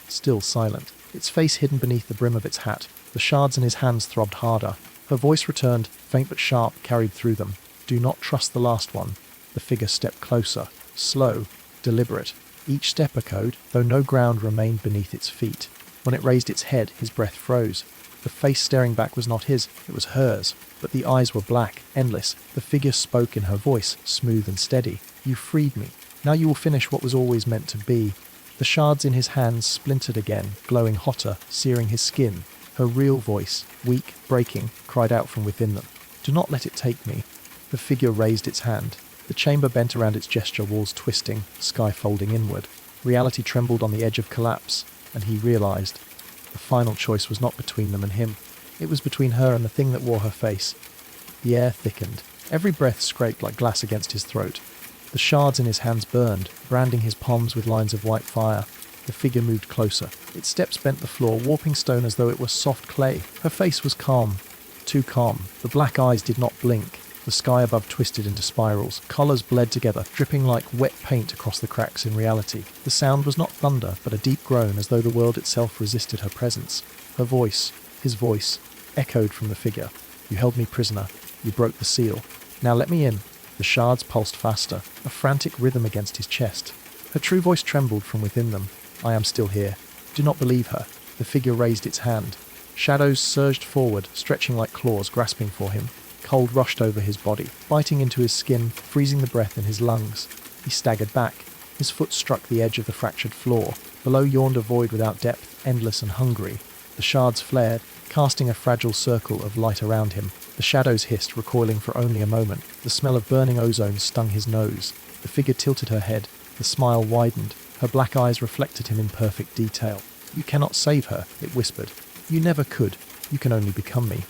still silent, its face hidden beneath the brim of its hat. The shards in his hands throbbed harder. Her voice returned, faint but sharp, carried through them. Do not trust the last one. The figure stepped closer, slow, deliberate. Each step echoed, though no ground remained beneath its feet. When it raised its head, his breath froze. The face staring back was not his, it was hers. But the eyes were black, endless. The figure spoke in her voice, smooth and steady. You freed me. Now you will finish what was always meant to be. The shards in his hands splintered again, glowing hotter, searing his skin. Her real voice, weak, breaking, cried out from within them. Do not let it take me. The figure raised its hand. The chamber bent around its gesture, walls twisting, sky folding inward. Reality trembled on the edge of collapse, and he realized the final choice was not between them and him. It was between her and the thing that wore her face. The air thickened. Every breath scraped like glass against his throat. The shards in his hands burned, branding his palms with lines of white fire. The figure moved closer. Its steps bent the floor, warping stone as though it were soft clay. Her face was calm. Too calm. The black eyes did not blink. The sky above twisted into spirals. Colours bled together, dripping like wet paint across the cracks in reality. The sound was not thunder, but a deep groan, as though the world itself resisted her presence. Her voice, his voice, echoed from the figure. You held me prisoner. You broke the seal. Now let me in. The shards pulsed faster, a frantic rhythm against his chest. Her true voice trembled from within them. I am still here. Do not believe her. The figure raised its hand. Shadows surged forward, stretching like claws, grasping for him. Cold rushed over his body, biting into his skin, freezing the breath in his lungs. He staggered back. His foot struck the edge of the fractured floor. Below yawned a void without depth, endless and hungry. The shards flared, casting a fragile circle of light around him. The shadows hissed, recoiling for only a moment. The smell of burning ozone stung his nose. The figure tilted her head. The smile widened. Her black eyes reflected him in perfect detail. You cannot save her, it whispered. You never could. You can only become me.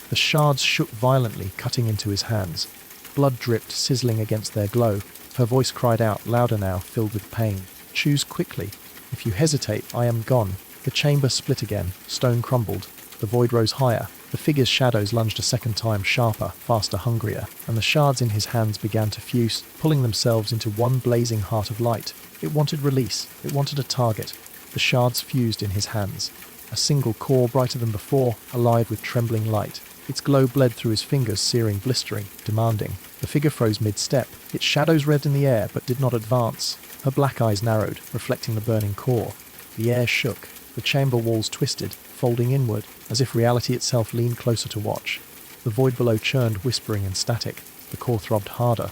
The shards shook violently, cutting into his hands. Blood dripped, sizzling against their glow. Her voice cried out, louder now, filled with pain. Choose quickly. If you hesitate, I am gone. The chamber split again. Stone crumbled. The void rose higher. The figure's shadows lunged a second time, sharper, faster, hungrier, and the shards in his hands began to fuse, pulling themselves into one blazing heart of light. It wanted release. It wanted a target. The shards fused in his hands. A single core brighter than before, alive with trembling light. Its glow bled through his fingers, searing, blistering, demanding. The figure froze mid-step. Its shadows revved in the air, but did not advance. Her black eyes narrowed, reflecting the burning core. The air shook. The chamber walls twisted, folding inward, as if reality itself leaned closer to watch. The void below churned, whispering and static. The core throbbed harder.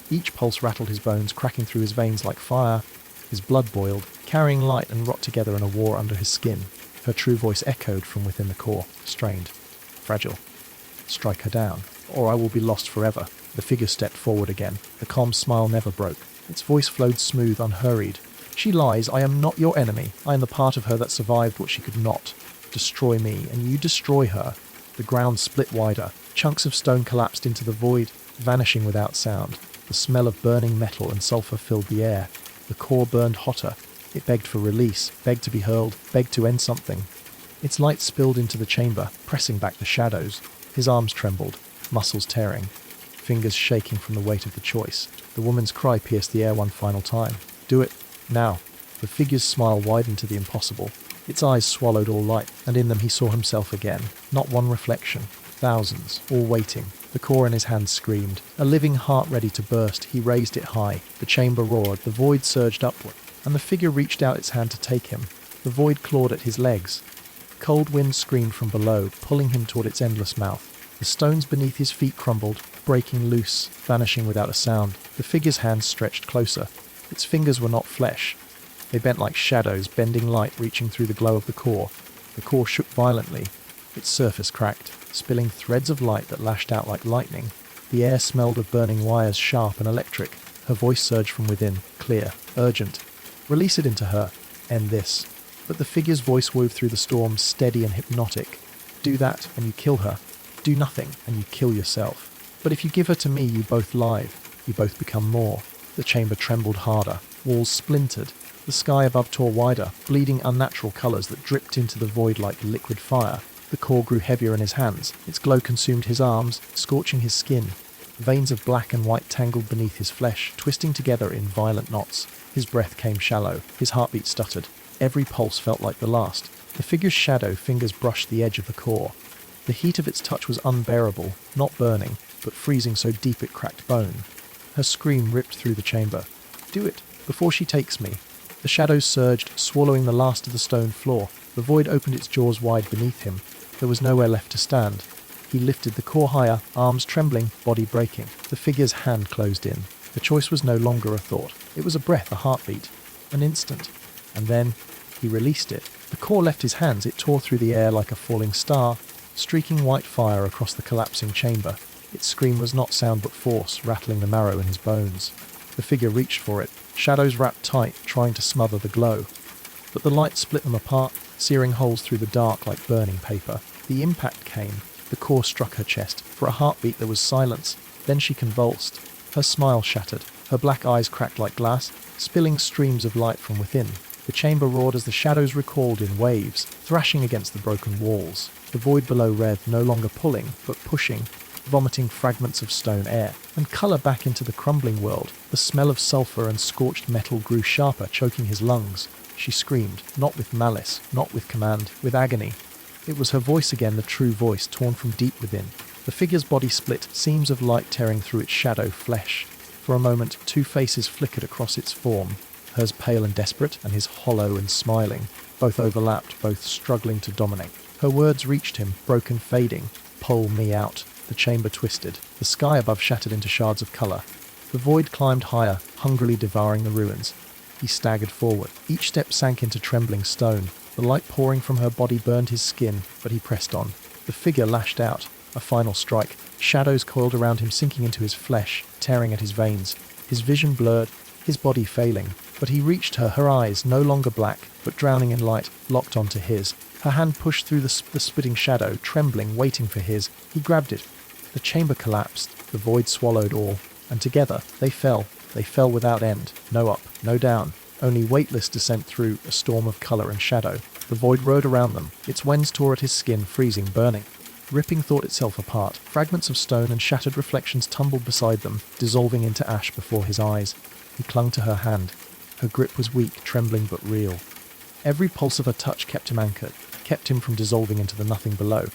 Each pulse rattled his bones, cracking through his veins like fire. His blood boiled, carrying light and rot together in a war under his skin. Her true voice echoed from within the core, strained, fragile. Strike her down, or I will be lost forever. The figure stepped forward again. The calm smile never broke. Its voice flowed smooth, unhurried. She lies. I am not your enemy. I am the part of her that survived what she could not. Destroy me, and you destroy her. The ground split wider. Chunks of stone collapsed into the void, vanishing without sound. The smell of burning metal and sulfur filled the air. The core burned hotter. It begged for release, begged to be hurled, begged to end something. Its light spilled into the chamber, pressing back the shadows. His arms trembled, muscles tearing, fingers shaking from the weight of the choice. The woman's cry pierced the air one final time. Do it, now. The figure's smile widened to the impossible. Its eyes swallowed all light, and in them he saw himself again. Not one reflection. Thousands, all waiting. The core in his hand screamed. A living heart ready to burst, he raised it high. The chamber roared, the void surged upward, and the figure reached out its hand to take him. The void clawed at his legs. Cold wind screamed from below, pulling him toward its endless mouth. The stones beneath his feet crumbled, breaking loose, vanishing without a sound. The figure's hands stretched closer. Its fingers were not flesh. They bent like shadows, bending light reaching through the glow of the core. The core shook violently. Its surface cracked, spilling threads of light that lashed out like lightning. The air smelled of burning wires, sharp and electric. Her voice surged from within, clear, urgent. Release it into her. End this. But the figure's voice wove through the storm, steady and hypnotic. Do that, and you kill her. Do nothing, and you kill yourself. But if you give her to me, you both live. You both become more. The chamber trembled harder. Walls splintered. The sky above tore wider, bleeding unnatural colours that dripped into the void like liquid fire. The core grew heavier in his hands. Its glow consumed his arms, scorching his skin. Veins of black and white tangled beneath his flesh, twisting together in violent knots. His breath came shallow. His heartbeat stuttered. Every pulse felt like the last. The figure's shadow fingers brushed the edge of the core. The heat of its touch was unbearable, not burning, but freezing so deep it cracked bone. Her scream ripped through the chamber. Do it, before she takes me. The shadows surged, swallowing the last of the stone floor. The void opened its jaws wide beneath him. There was nowhere left to stand. He lifted the core higher, arms trembling, body breaking. The figure's hand closed in. The choice was no longer a thought. It was a breath, a heartbeat. An instant. And then he released it. The core left his hands. It tore through the air like a falling star, streaking white fire across the collapsing chamber. Its scream was not sound but force, rattling the marrow in his bones. The figure reached for it, shadows wrapped tight, trying to smother the glow. But the light split them apart, searing holes through the dark like burning paper. The impact came. The core struck her chest. For a heartbeat there was silence. Then she convulsed. Her smile shattered. Her black eyes cracked like glass, spilling streams of light from within. The chamber roared as the shadows recoiled in waves, thrashing against the broken walls. The void below revved, no longer pulling, but pushing, vomiting fragments of stone air, and colour back into the crumbling world. The smell of sulphur and scorched metal grew sharper, choking his lungs. She screamed, not with malice, not with command, with agony. It was her voice again, the true voice, torn from deep within. The figure's body split, seams of light tearing through its shadow flesh. For a moment, two faces flickered across its form, hers pale and desperate, and his hollow and smiling, both overlapped, both struggling to dominate. Her words reached him, broken, fading. Pull me out. The chamber twisted. The sky above shattered into shards of colour. The void climbed higher, hungrily devouring the ruins. He staggered forward. Each step sank into trembling stone. The light pouring from her body burned his skin, but he pressed on. The figure lashed out. A final strike. Shadows coiled around him, sinking into his flesh, tearing at his veins. His vision blurred, his body failing. But he reached her, her eyes, no longer black, but drowning in light, locked onto his. Her hand pushed through the spitting shadow, trembling, waiting for his. He grabbed it. The chamber collapsed. The void swallowed all. And together, they fell. They fell without end. No up, no down. Only weightless descent through a storm of colour and shadow. The void rode around them. Its winds tore at his skin, freezing, burning. Ripping thought itself apart. Fragments of stone and shattered reflections tumbled beside them, dissolving into ash before his eyes. He clung to her hand. Her grip was weak, trembling but real. Every pulse of her touch kept him anchored, kept him from dissolving into the nothing below.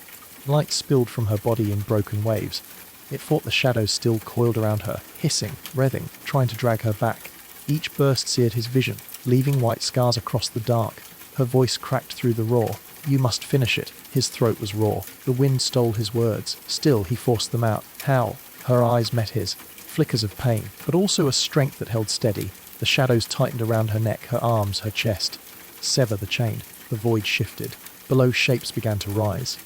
Light spilled from her body in broken waves. It fought the shadows still coiled around her, hissing, writhing, trying to drag her back. Each burst seared his vision, leaving white scars across the dark. Her voice cracked through the roar. You must finish it. His throat was raw. The wind stole his words. Still, he forced them out. How? Her eyes met his. Flickers of pain, but also a strength that held steady. The shadows tightened around her neck, her arms, her chest. Sever the chain. The void shifted. Below, shapes began to rise.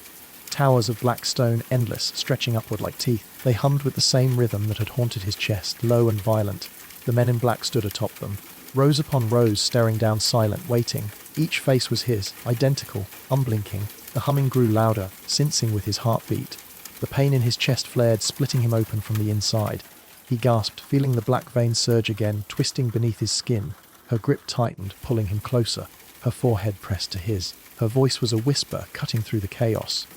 Towers of black stone, endless, stretching upward like teeth. They hummed with the same rhythm that had haunted his chest, low and violent. The men in black stood atop them. Rows upon rows, staring down, silent, waiting. Each face was his, identical, unblinking. The humming grew louder, sensing with his heartbeat. The pain in his chest flared, splitting him open from the inside. He gasped, feeling the black veins surge again, twisting beneath his skin. Her grip tightened, pulling him closer. Her forehead pressed to his. Her voice was a whisper, cutting through the chaos.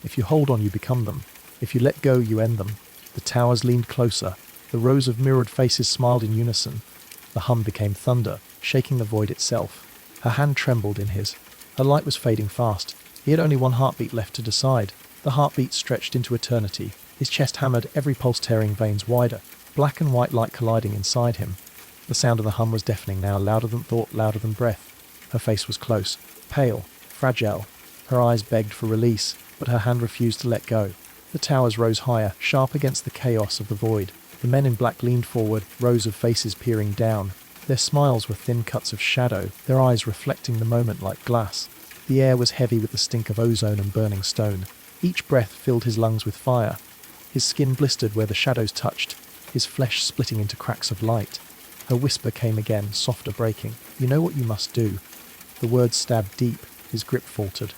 If you hold on, you become them. If you let go, you end them. The towers leaned closer. The rows of mirrored faces smiled in unison. The hum became thunder, shaking the void itself. Her hand trembled in his. Her light was fading fast. He had only one heartbeat left to decide. The heartbeat stretched into eternity. His chest hammered, every pulse tearing veins wider, black and white light colliding inside him. The sound of the hum was deafening now, louder than thought, louder than breath. Her face was close, pale, fragile. Her eyes begged for release, but her hand refused to let go. The towers rose higher, sharp against the chaos of the void. The men in black leaned forward, rows of faces peering down. Their smiles were thin cuts of shadow, their eyes reflecting the moment like glass. The air was heavy with the stink of ozone and burning stone. Each breath filled his lungs with fire. His skin blistered where the shadows touched, his flesh splitting into cracks of light. Her whisper came again, softer breaking. "You know what you must do." The words stabbed deep, his grip faltered.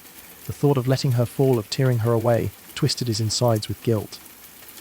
The thought of letting her fall, of tearing her away, twisted his insides with guilt.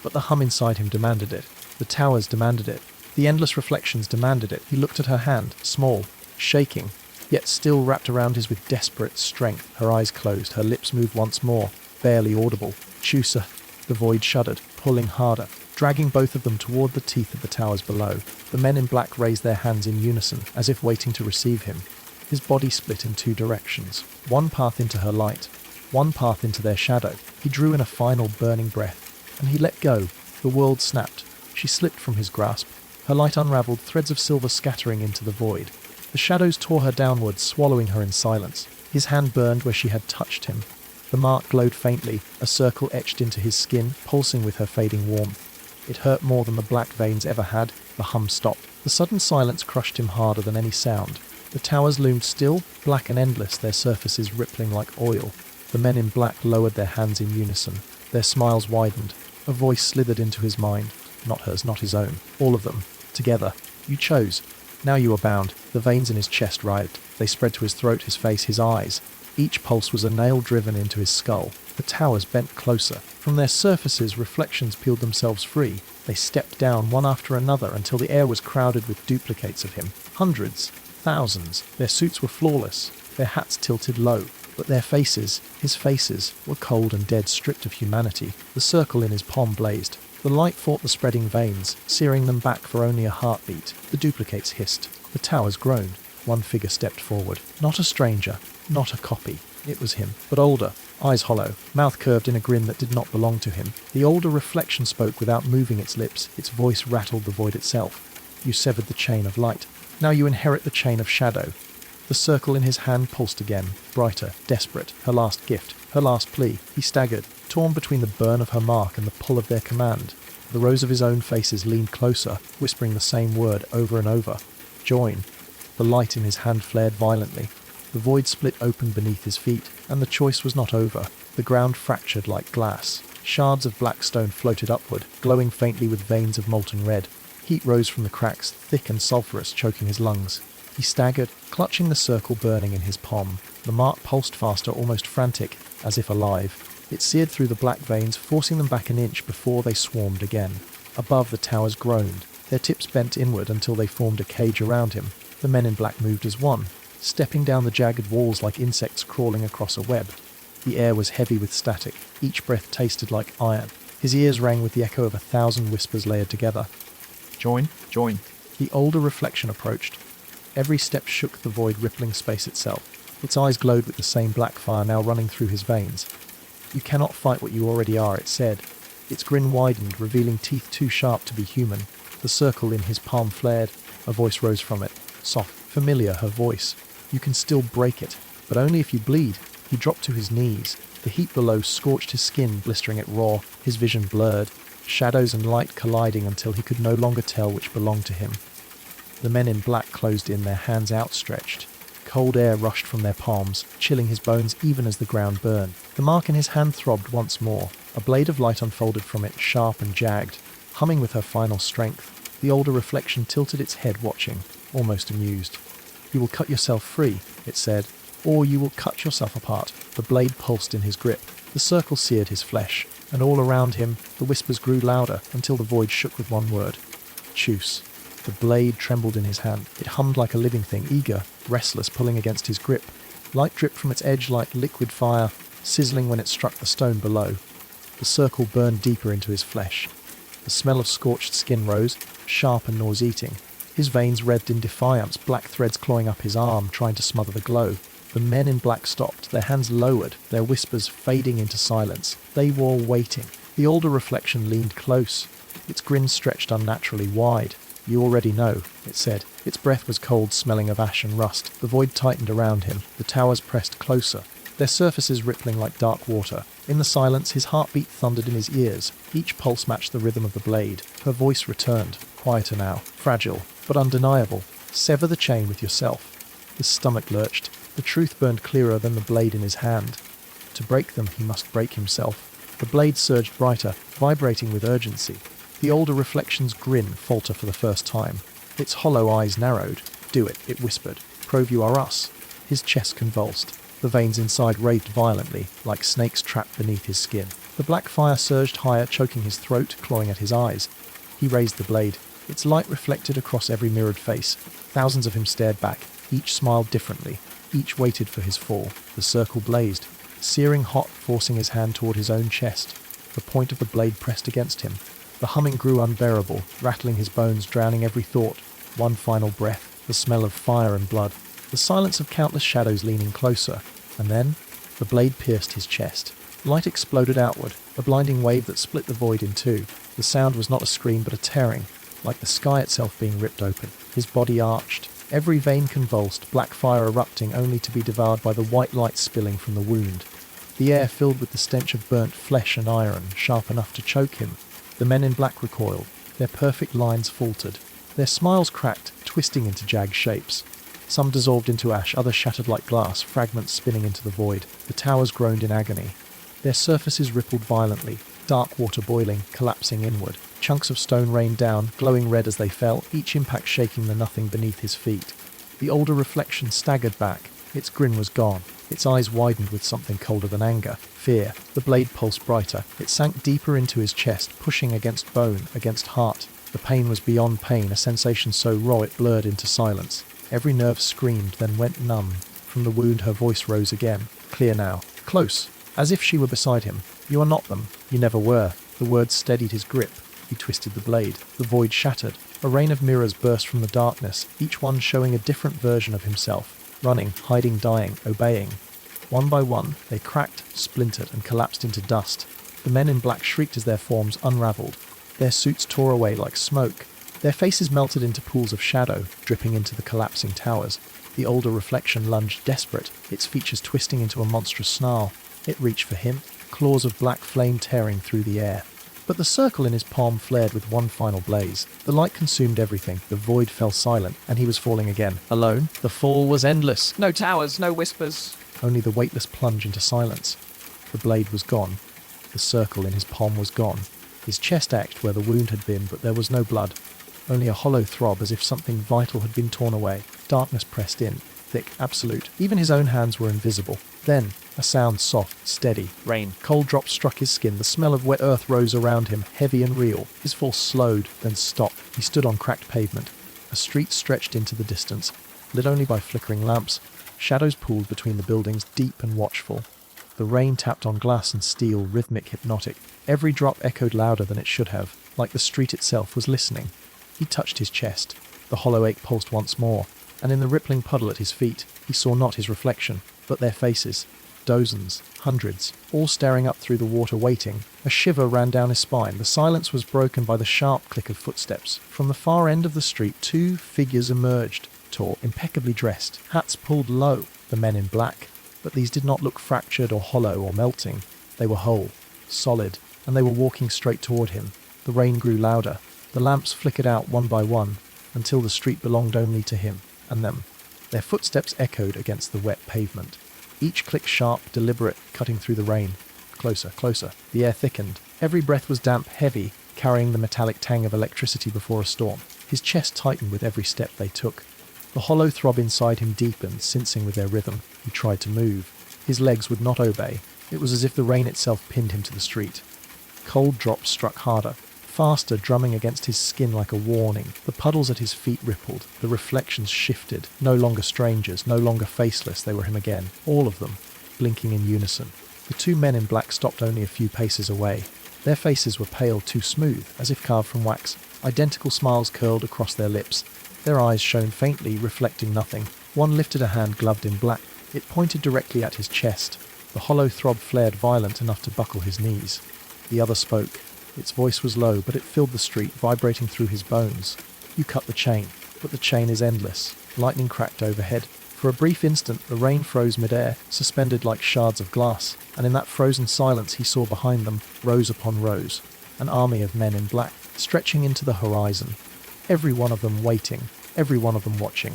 But the hum inside him demanded it. The towers demanded it. The endless reflections demanded it. He looked at her hand, small, shaking, yet still wrapped around his with desperate strength. Her eyes closed, her lips moved once more, barely audible. "Chusa." The void shuddered, pulling harder, dragging both of them toward the teeth of the towers below. The men in black raised their hands in unison, as if waiting to receive him. His body split in two directions, one path into her light, one path into their shadow. He drew in a final burning breath, and he let go. The world snapped. She slipped from his grasp. Her light unraveled, threads of silver scattering into the void. The shadows tore her downwards, swallowing her in silence. His hand burned where she had touched him. The mark glowed faintly, a circle etched into his skin, pulsing with her fading warmth. It hurt more than the black veins ever had. The hum stopped. The sudden silence crushed him harder than any sound. The towers loomed still, black and endless, their surfaces rippling like oil. The men in black lowered their hands in unison. Their smiles widened. A voice slithered into his mind. Not hers, not his own. All of them. Together. "You chose. Now you are bound." The veins in his chest writhed. They spread to his throat, his face, his eyes. Each pulse was a nail driven into his skull. The towers bent closer. From their surfaces, reflections peeled themselves free. They stepped down one after another until the air was crowded with duplicates of him. Hundreds. Thousands. Their suits were flawless. Their hats tilted low. But their faces, his faces, were cold and dead, stripped of humanity. The circle in his palm blazed. The light fought the spreading veins, searing them back for only a heartbeat. The duplicates hissed. The towers groaned. One figure stepped forward. Not a stranger. Not a copy. It was him, but older, eyes hollow, mouth curved in a grin that did not belong to him. The older reflection spoke without moving its lips. Its voice rattled the void itself. "You severed the chain of light. Now you inherit the chain of shadow." The circle in his hand pulsed again, brighter, desperate, her last gift, her last plea. He staggered, torn between the burn of her mark and the pull of their command. The rows of his own faces leaned closer, whispering the same word over and over. "Join." The light in his hand flared violently. The void split open beneath his feet, and the choice was not over. The ground fractured like glass. Shards of black stone floated upward, glowing faintly with veins of molten red. Heat rose from the cracks, thick and sulphurous, choking his lungs. He staggered, clutching the circle burning in his palm. The mark pulsed faster, almost frantic, as if alive. It seared through the black veins, forcing them back an inch before they swarmed again. Above, the towers groaned. Their tips bent inward until they formed a cage around him. The men in black moved as one, stepping down the jagged walls like insects crawling across a web. The air was heavy with static. Each breath tasted like iron. His ears rang with the echo of 1,000 whispers layered together. "Join, join." The older reflection approached. Every step shook the void, rippling space itself. Its eyes glowed with the same black fire now running through his veins. "You cannot fight what you already are," it said. Its grin widened, revealing teeth too sharp to be human. The circle in his palm flared. A voice rose from it. Soft, familiar, her voice. "You can still break it, but only if you bleed." He dropped to his knees. The heat below scorched his skin, blistering it raw. His vision blurred, shadows and light colliding until he could no longer tell which belonged to him. The men in black closed in, their hands outstretched. Cold air rushed from their palms, chilling his bones even as the ground burned. The mark in his hand throbbed once more. A blade of light unfolded from it, sharp and jagged, humming with her final strength. The older reflection tilted its head, watching, almost amused. "You will cut yourself free," it said, "or you will cut yourself apart." The blade pulsed in his grip. The circle seared his flesh, and all around him the whispers grew louder until the void shook with one word. "Choose." The blade trembled in his hand. It hummed like a living thing, eager, restless, pulling against his grip. Light dripped from its edge like liquid fire, sizzling when it struck the stone below. The circle burned deeper into his flesh. The smell of scorched skin rose, sharp and nauseating. His veins revved in defiance, black threads clawing up his arm, trying to smother the glow. The men in black stopped, their hands lowered, their whispers fading into silence. They were waiting. The older reflection leaned close. Its grin stretched unnaturally wide. "You already know," it said. Its breath was cold, smelling of ash and rust. The void tightened around him. The towers pressed closer, their surfaces rippling like dark water. In the silence, his heartbeat thundered in his ears. Each pulse matched the rhythm of the blade. Her voice returned, quieter now, fragile, but undeniable. "Sever the chain with yourself." His stomach lurched. The truth burned clearer than the blade in his hand. To break them, he must break himself. The blade surged brighter, vibrating with urgency. The older reflection's grin faltered for the first time. Its hollow eyes narrowed. "Do it," it whispered. "Prove you are us." His chest convulsed. The veins inside writhed violently, like snakes trapped beneath his skin. The black fire surged higher, choking his throat, clawing at his eyes. He raised the blade. Its light reflected across every mirrored face. Thousands of him stared back. Each smiled differently. Each waited for his fall. The circle blazed, searing hot, forcing his hand toward his own chest. The point of the blade pressed against him. The humming grew unbearable, rattling his bones, drowning every thought. One final breath, the smell of fire and blood. The silence of countless shadows leaning closer. And then, the blade pierced his chest. Light exploded outward, a blinding wave that split the void in two. The sound was not a scream but a tearing, like the sky itself being ripped open. His body arched, every vein convulsed, black fire erupting only to be devoured by the white light spilling from the wound. The air filled with the stench of burnt flesh and iron, sharp enough to choke him. The men in black recoiled. Their perfect lines faltered. Their smiles cracked, twisting into jagged shapes. Some dissolved into ash, others shattered like glass, fragments spinning into the void. The towers groaned in agony. Their surfaces rippled violently, dark water boiling, collapsing inward. Chunks of stone rained down, glowing red as they fell, each impact shaking the nothing beneath his feet. The older reflection staggered back. Its grin was gone. Its eyes widened with something colder than anger, fear. The blade pulsed brighter. It sank deeper into his chest, pushing against bone, against heart. The pain was beyond pain, a sensation so raw it blurred into silence. Every nerve screamed, then went numb. From the wound her voice rose again, clear now, close, as if she were beside him. "You are not them. You never were." The words steadied his grip. He twisted the blade. The void shattered. A rain of mirrors burst from the darkness, each one showing a different version of himself. Running, hiding, dying, obeying. One by one, they cracked, splintered, and collapsed into dust. The men in black shrieked as their forms unraveled. Their suits tore away like smoke. Their faces melted into pools of shadow, dripping into the collapsing towers. The older reflection lunged desperate, its features twisting into a monstrous snarl. It reached for him, claws of black flame tearing through the air. But the circle in his palm flared with one final blaze. The light consumed everything. The void fell silent, and he was falling again. Alone, the fall was endless. No towers, no whispers. Only the weightless plunge into silence. The blade was gone. The circle in his palm was gone. His chest ached where the wound had been, but there was no blood. Only a hollow throb as if something vital had been torn away. Darkness pressed in, thick, absolute. Even his own hands were invisible. Then, a sound soft, steady. Rain. Cold drops struck his skin. The smell of wet earth rose around him, heavy and real. His fall slowed, then stopped. He stood on cracked pavement. A street stretched into the distance, lit only by flickering lamps. Shadows pooled between the buildings, deep and watchful. The rain tapped on glass and steel, rhythmic, hypnotic. Every drop echoed louder than it should have, like the street itself was listening. He touched his chest. The hollow ache pulsed once more, and in the rippling puddle at his feet, he saw not his reflection, but their faces. Dozens, hundreds, all staring up through the water waiting. A shiver ran down his spine. The silence was broken by the sharp click of footsteps. From the far end of the street, two figures emerged, tall, impeccably dressed, hats pulled low, the men in black. But these did not look fractured or hollow or melting. They were whole, solid, and they were walking straight toward him. The rain grew louder. The lamps flickered out one by one, until the street belonged only to him and them. Their footsteps echoed against the wet pavement. Each click sharp, deliberate, cutting through the rain. Closer, closer. The air thickened. Every breath was damp, heavy, carrying the metallic tang of electricity before a storm. His chest tightened with every step they took. The hollow throb inside him deepened, sensing with their rhythm. He tried to move. His legs would not obey. It was as if the rain itself pinned him to the street. Cold drops struck harder, faster, drumming against his skin like a warning. The puddles at his feet rippled. The reflections shifted. No longer strangers, no longer faceless, they were him again. All of them, blinking in unison. The two men in black stopped only a few paces away. Their faces were pale, too smooth, as if carved from wax. Identical smiles curled across their lips. Their eyes shone faintly, reflecting nothing. One lifted a hand gloved in black. It pointed directly at his chest. The hollow throb flared, violent enough to buckle his knees. The other spoke. Its voice was low, but it filled the street, vibrating through his bones. You cut the chain, but the chain is endless. Lightning cracked overhead. For a brief instant, the rain froze mid-air, suspended like shards of glass, and in that frozen silence he saw behind them, rows upon rows, an army of men in black, stretching into the horizon. Every one of them waiting, every one of them watching.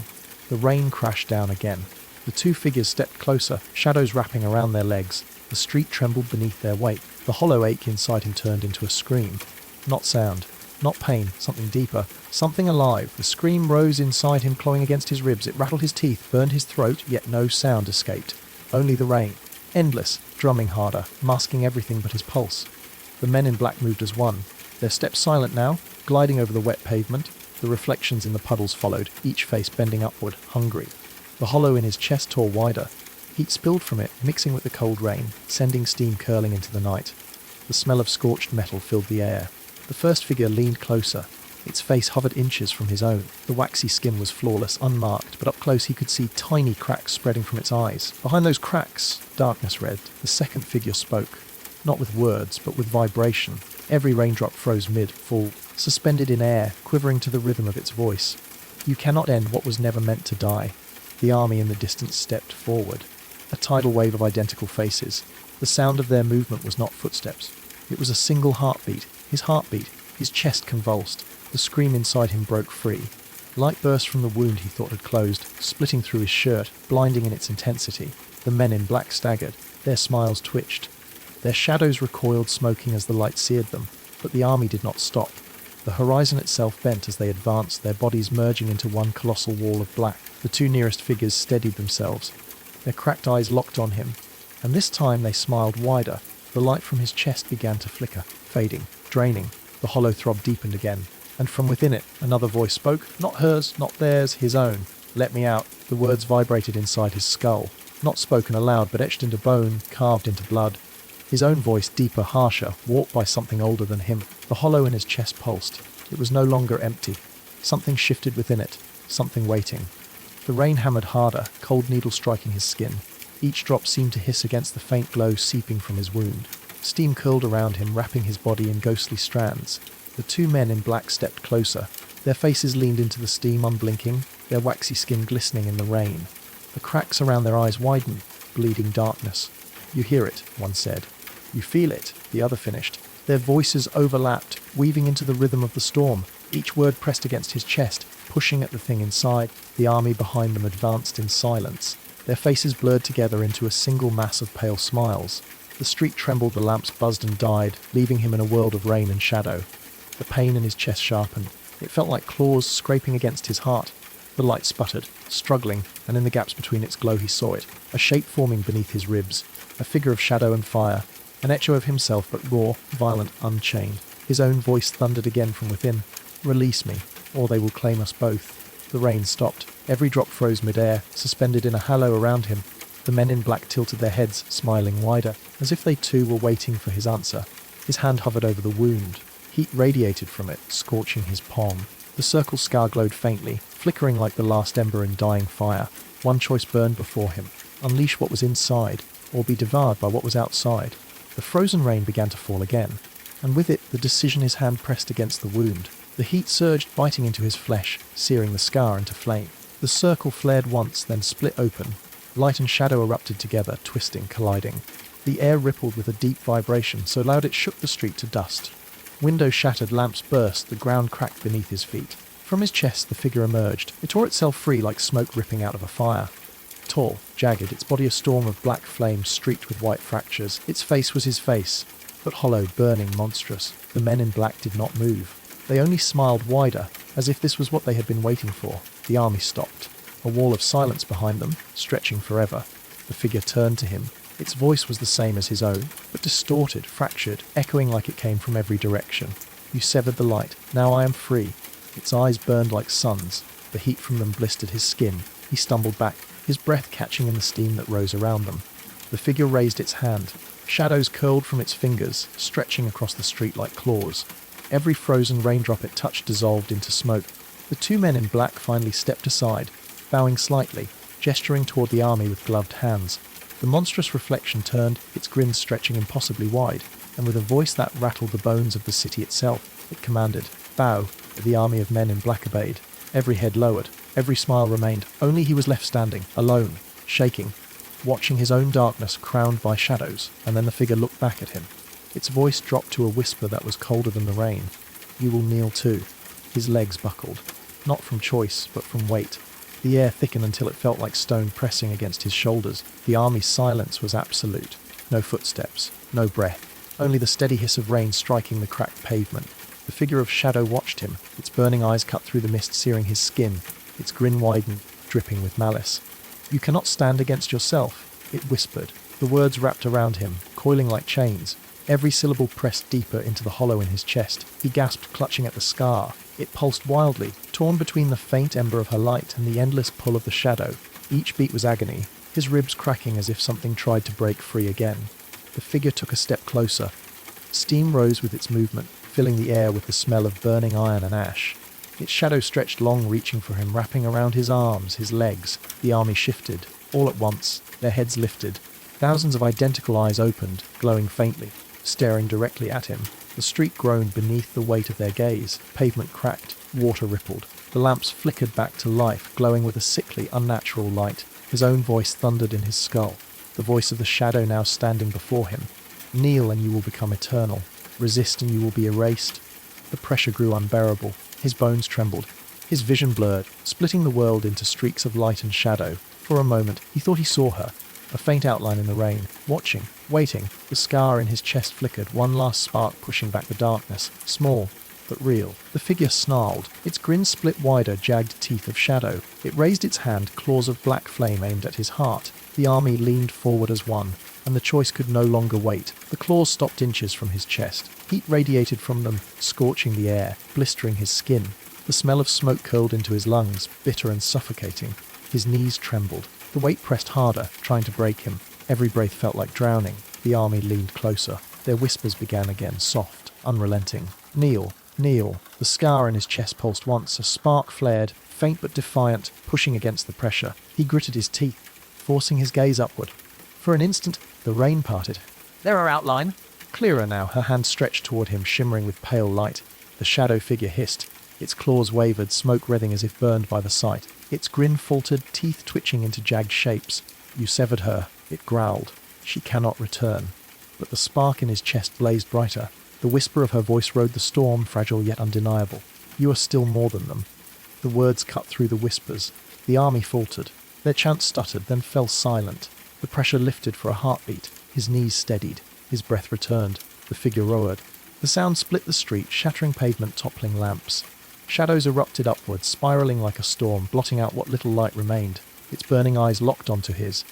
The rain crashed down again. The two figures stepped closer, shadows wrapping around their legs. The street trembled beneath their weight. The hollow ache inside him turned into a scream. Not sound, not pain, something deeper, something alive. The scream rose inside him, clawing against his ribs. It rattled his teeth, burned his throat, yet no sound escaped. Only the rain. Endless, drumming harder, masking everything but his pulse. The men in black moved as one. Their steps silent now, gliding over the wet pavement. The reflections in the puddles followed, each face bending upward, hungry. The hollow in his chest tore wider. Heat spilled from it, mixing with the cold rain, sending steam curling into the night. The smell of scorched metal filled the air. The first figure leaned closer. Its face hovered inches from his own. The waxy skin was flawless, unmarked, but up close he could see tiny cracks spreading from its eyes. Behind those cracks, darkness red. The second figure spoke. Not with words, but with vibration. Every raindrop froze mid-fall, suspended in air, quivering to the rhythm of its voice. You cannot end what was never meant to die. The army in the distance stepped forward. A tidal wave of identical faces. The sound of their movement was not footsteps. It was a single heartbeat. His heartbeat. His chest convulsed. The scream inside him broke free. Light burst from the wound he thought had closed, splitting through his shirt, blinding in its intensity. The men in black staggered. Their smiles twitched. Their shadows recoiled, smoking as the light seared them. But the army did not stop. The horizon itself bent as they advanced, their bodies merging into one colossal wall of black. The two nearest figures steadied themselves. Their cracked eyes locked on him, and this time they smiled wider. The light from his chest began to flicker, fading, draining. The hollow throb deepened again, and from within it, another voice spoke, not hers, not theirs, his own. Let me out. The words vibrated inside his skull, not spoken aloud, but etched into bone, carved into blood. His own voice, deeper, harsher, warped by something older than him. The hollow in his chest pulsed. It was no longer empty. Something shifted within it, something waiting. The rain hammered harder, cold needles striking his skin. Each drop seemed to hiss against the faint glow seeping from his wound. Steam curled around him, wrapping his body in ghostly strands. The two men in black stepped closer. Their faces leaned into the steam, unblinking, their waxy skin glistening in the rain. The cracks around their eyes widened, bleeding darkness. You hear it, one said. You feel it, the other finished. Their voices overlapped, weaving into the rhythm of the storm. Each word pressed against his chest, pushing at the thing inside. The army behind them advanced in silence. Their faces blurred together into a single mass of pale smiles. The street trembled, the lamps buzzed and died, leaving him in a world of rain and shadow. The pain in his chest sharpened. It felt like claws scraping against his heart. The light sputtered, struggling, and in the gaps between its glow he saw it, a shape forming beneath his ribs, a figure of shadow and fire, an echo of himself, but raw, violent, unchained. His own voice thundered again from within. Release me, or they will claim us both. The rain stopped. Every drop froze mid-air, suspended in a halo around him. The men in black tilted their heads, smiling wider, as if they too were waiting for his answer. His hand hovered over the wound. Heat radiated from it, scorching his palm. The circle scar glowed faintly, flickering like the last ember in dying fire. One choice burned before him. Unleash what was inside, or be devoured by what was outside. The frozen rain began to fall again, and with it the decision his hand pressed against the wound. The heat surged, biting into his flesh, searing the scar into flame. The circle flared once, then split open. Light and shadow erupted together, twisting, colliding. The air rippled with a deep vibration, so loud it shook the street to dust. Windows shattered, lamps burst, the ground cracked beneath his feet. From his chest the figure emerged. It tore itself free like smoke ripping out of a fire. Tall, jagged, its body a storm of black flame streaked with white fractures. Its face was his face, but hollow, burning, monstrous. The men in black did not move. They only smiled wider, as if this was what they had been waiting for. The army stopped. A wall of silence behind them, stretching forever. The figure turned to him. Its voice was the same as his own, but distorted, fractured, echoing like it came from every direction. You severed the light. Now I am free. Its eyes burned like suns. The heat from them blistered his skin. He stumbled back, his breath catching in the steam that rose around them. The figure raised its hand. Shadows curled from its fingers, stretching across the street like claws. Every frozen raindrop it touched dissolved into smoke. The two men in black finally stepped aside, bowing slightly, gesturing toward the army with gloved hands. The monstrous reflection turned, its grin stretching impossibly wide. and with a voice that rattled the bones of the city itself, it commanded, "Bow." The army of men in black obeyed. Every head lowered, every smile remained. Only he was left standing, alone, shaking, watching his own darkness crowned by shadows, and then the figure looked back at him. Its voice dropped to a whisper that was colder than the rain. "You will kneel too." His legs buckled, not from choice, but from weight. The air thickened until it felt like stone pressing against his shoulders. The army's silence was absolute. No footsteps, no breath, only the steady hiss of rain striking the cracked pavement. The figure of shadow watched him, its burning eyes cut through the mist, searing his skin. Its grin widened, dripping with malice. "You cannot stand against yourself," it whispered. The words wrapped around him, coiling like chains. Every syllable pressed deeper into the hollow in his chest. He gasped, clutching at the scar. It pulsed wildly, torn between the faint ember of her light and the endless pull of the shadow. Each beat was agony, his ribs cracking as if something tried to break free again. The figure took a step closer. Steam rose with its movement, filling the air with the smell of burning iron and ash. Its shadow stretched long, reaching for him, wrapping around his arms, his legs. The army shifted. All at once, their heads lifted. Thousands of identical eyes opened, glowing faintly, staring directly at him. The street groaned beneath the weight of their gaze. Pavement cracked, water rippled. The lamps flickered back to life, glowing with a sickly, unnatural light. His own voice thundered in his skull, the voice of the shadow now standing before him. "Kneel and you will become eternal. Resist and you will be erased." The pressure grew unbearable. His bones trembled. His vision blurred, splitting the world into streaks of light and shadow. For a moment, he thought he saw her, a faint outline in the rain, watching, waiting. The scar in his chest flickered, one last spark pushing back the darkness. Small, but real. The figure snarled, its grin split wider, jagged teeth of shadow. It raised its hand, claws of black flame aimed at his heart. The army leaned forward as one, and the choice could no longer wait. The claws stopped inches from his chest. Heat radiated from them, scorching the air, blistering his skin. The smell of smoke curled into his lungs, bitter and suffocating. His knees trembled. The weight pressed harder, trying to break him. Every breath felt like drowning. The army leaned closer. Their whispers began again, soft, unrelenting. "Kneel, kneel." The scar in his chest pulsed once. A spark flared, faint but defiant, pushing against the pressure. He gritted his teeth, forcing his gaze upward. For an instant, the rain parted. There are outline. Clearer now, her hand stretched toward him, shimmering with pale light. The shadow figure hissed. Its claws wavered, smoke wreathing as if burned by the sight. Its grin faltered, teeth twitching into jagged shapes. "You severed her," it growled. "She cannot return." But the spark in his chest blazed brighter. The whisper of her voice rode the storm, fragile yet undeniable. "You are still more than them." The words cut through the whispers. The army faltered. Their chants stuttered, then fell silent. The pressure lifted for a heartbeat. His knees steadied. His breath returned. The figure roared. The sound split the street, shattering pavement, toppling lamps. Shadows erupted upwards, spiraling like a storm, blotting out what little light remained. Its burning eyes locked onto his.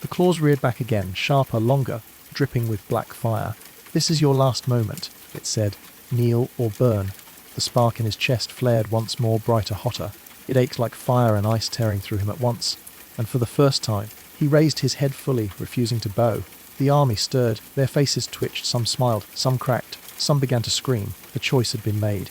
The claws reared back again, sharper, longer, dripping with black fire. "This is your last moment," it said. "Kneel or burn." The spark in his chest flared once more, brighter, hotter. It ached like fire and ice tearing through him at once. And for the first time, he raised his head fully, refusing to bow. The army stirred. Their faces twitched. Some smiled, some cracked, some began to scream. The choice had been made.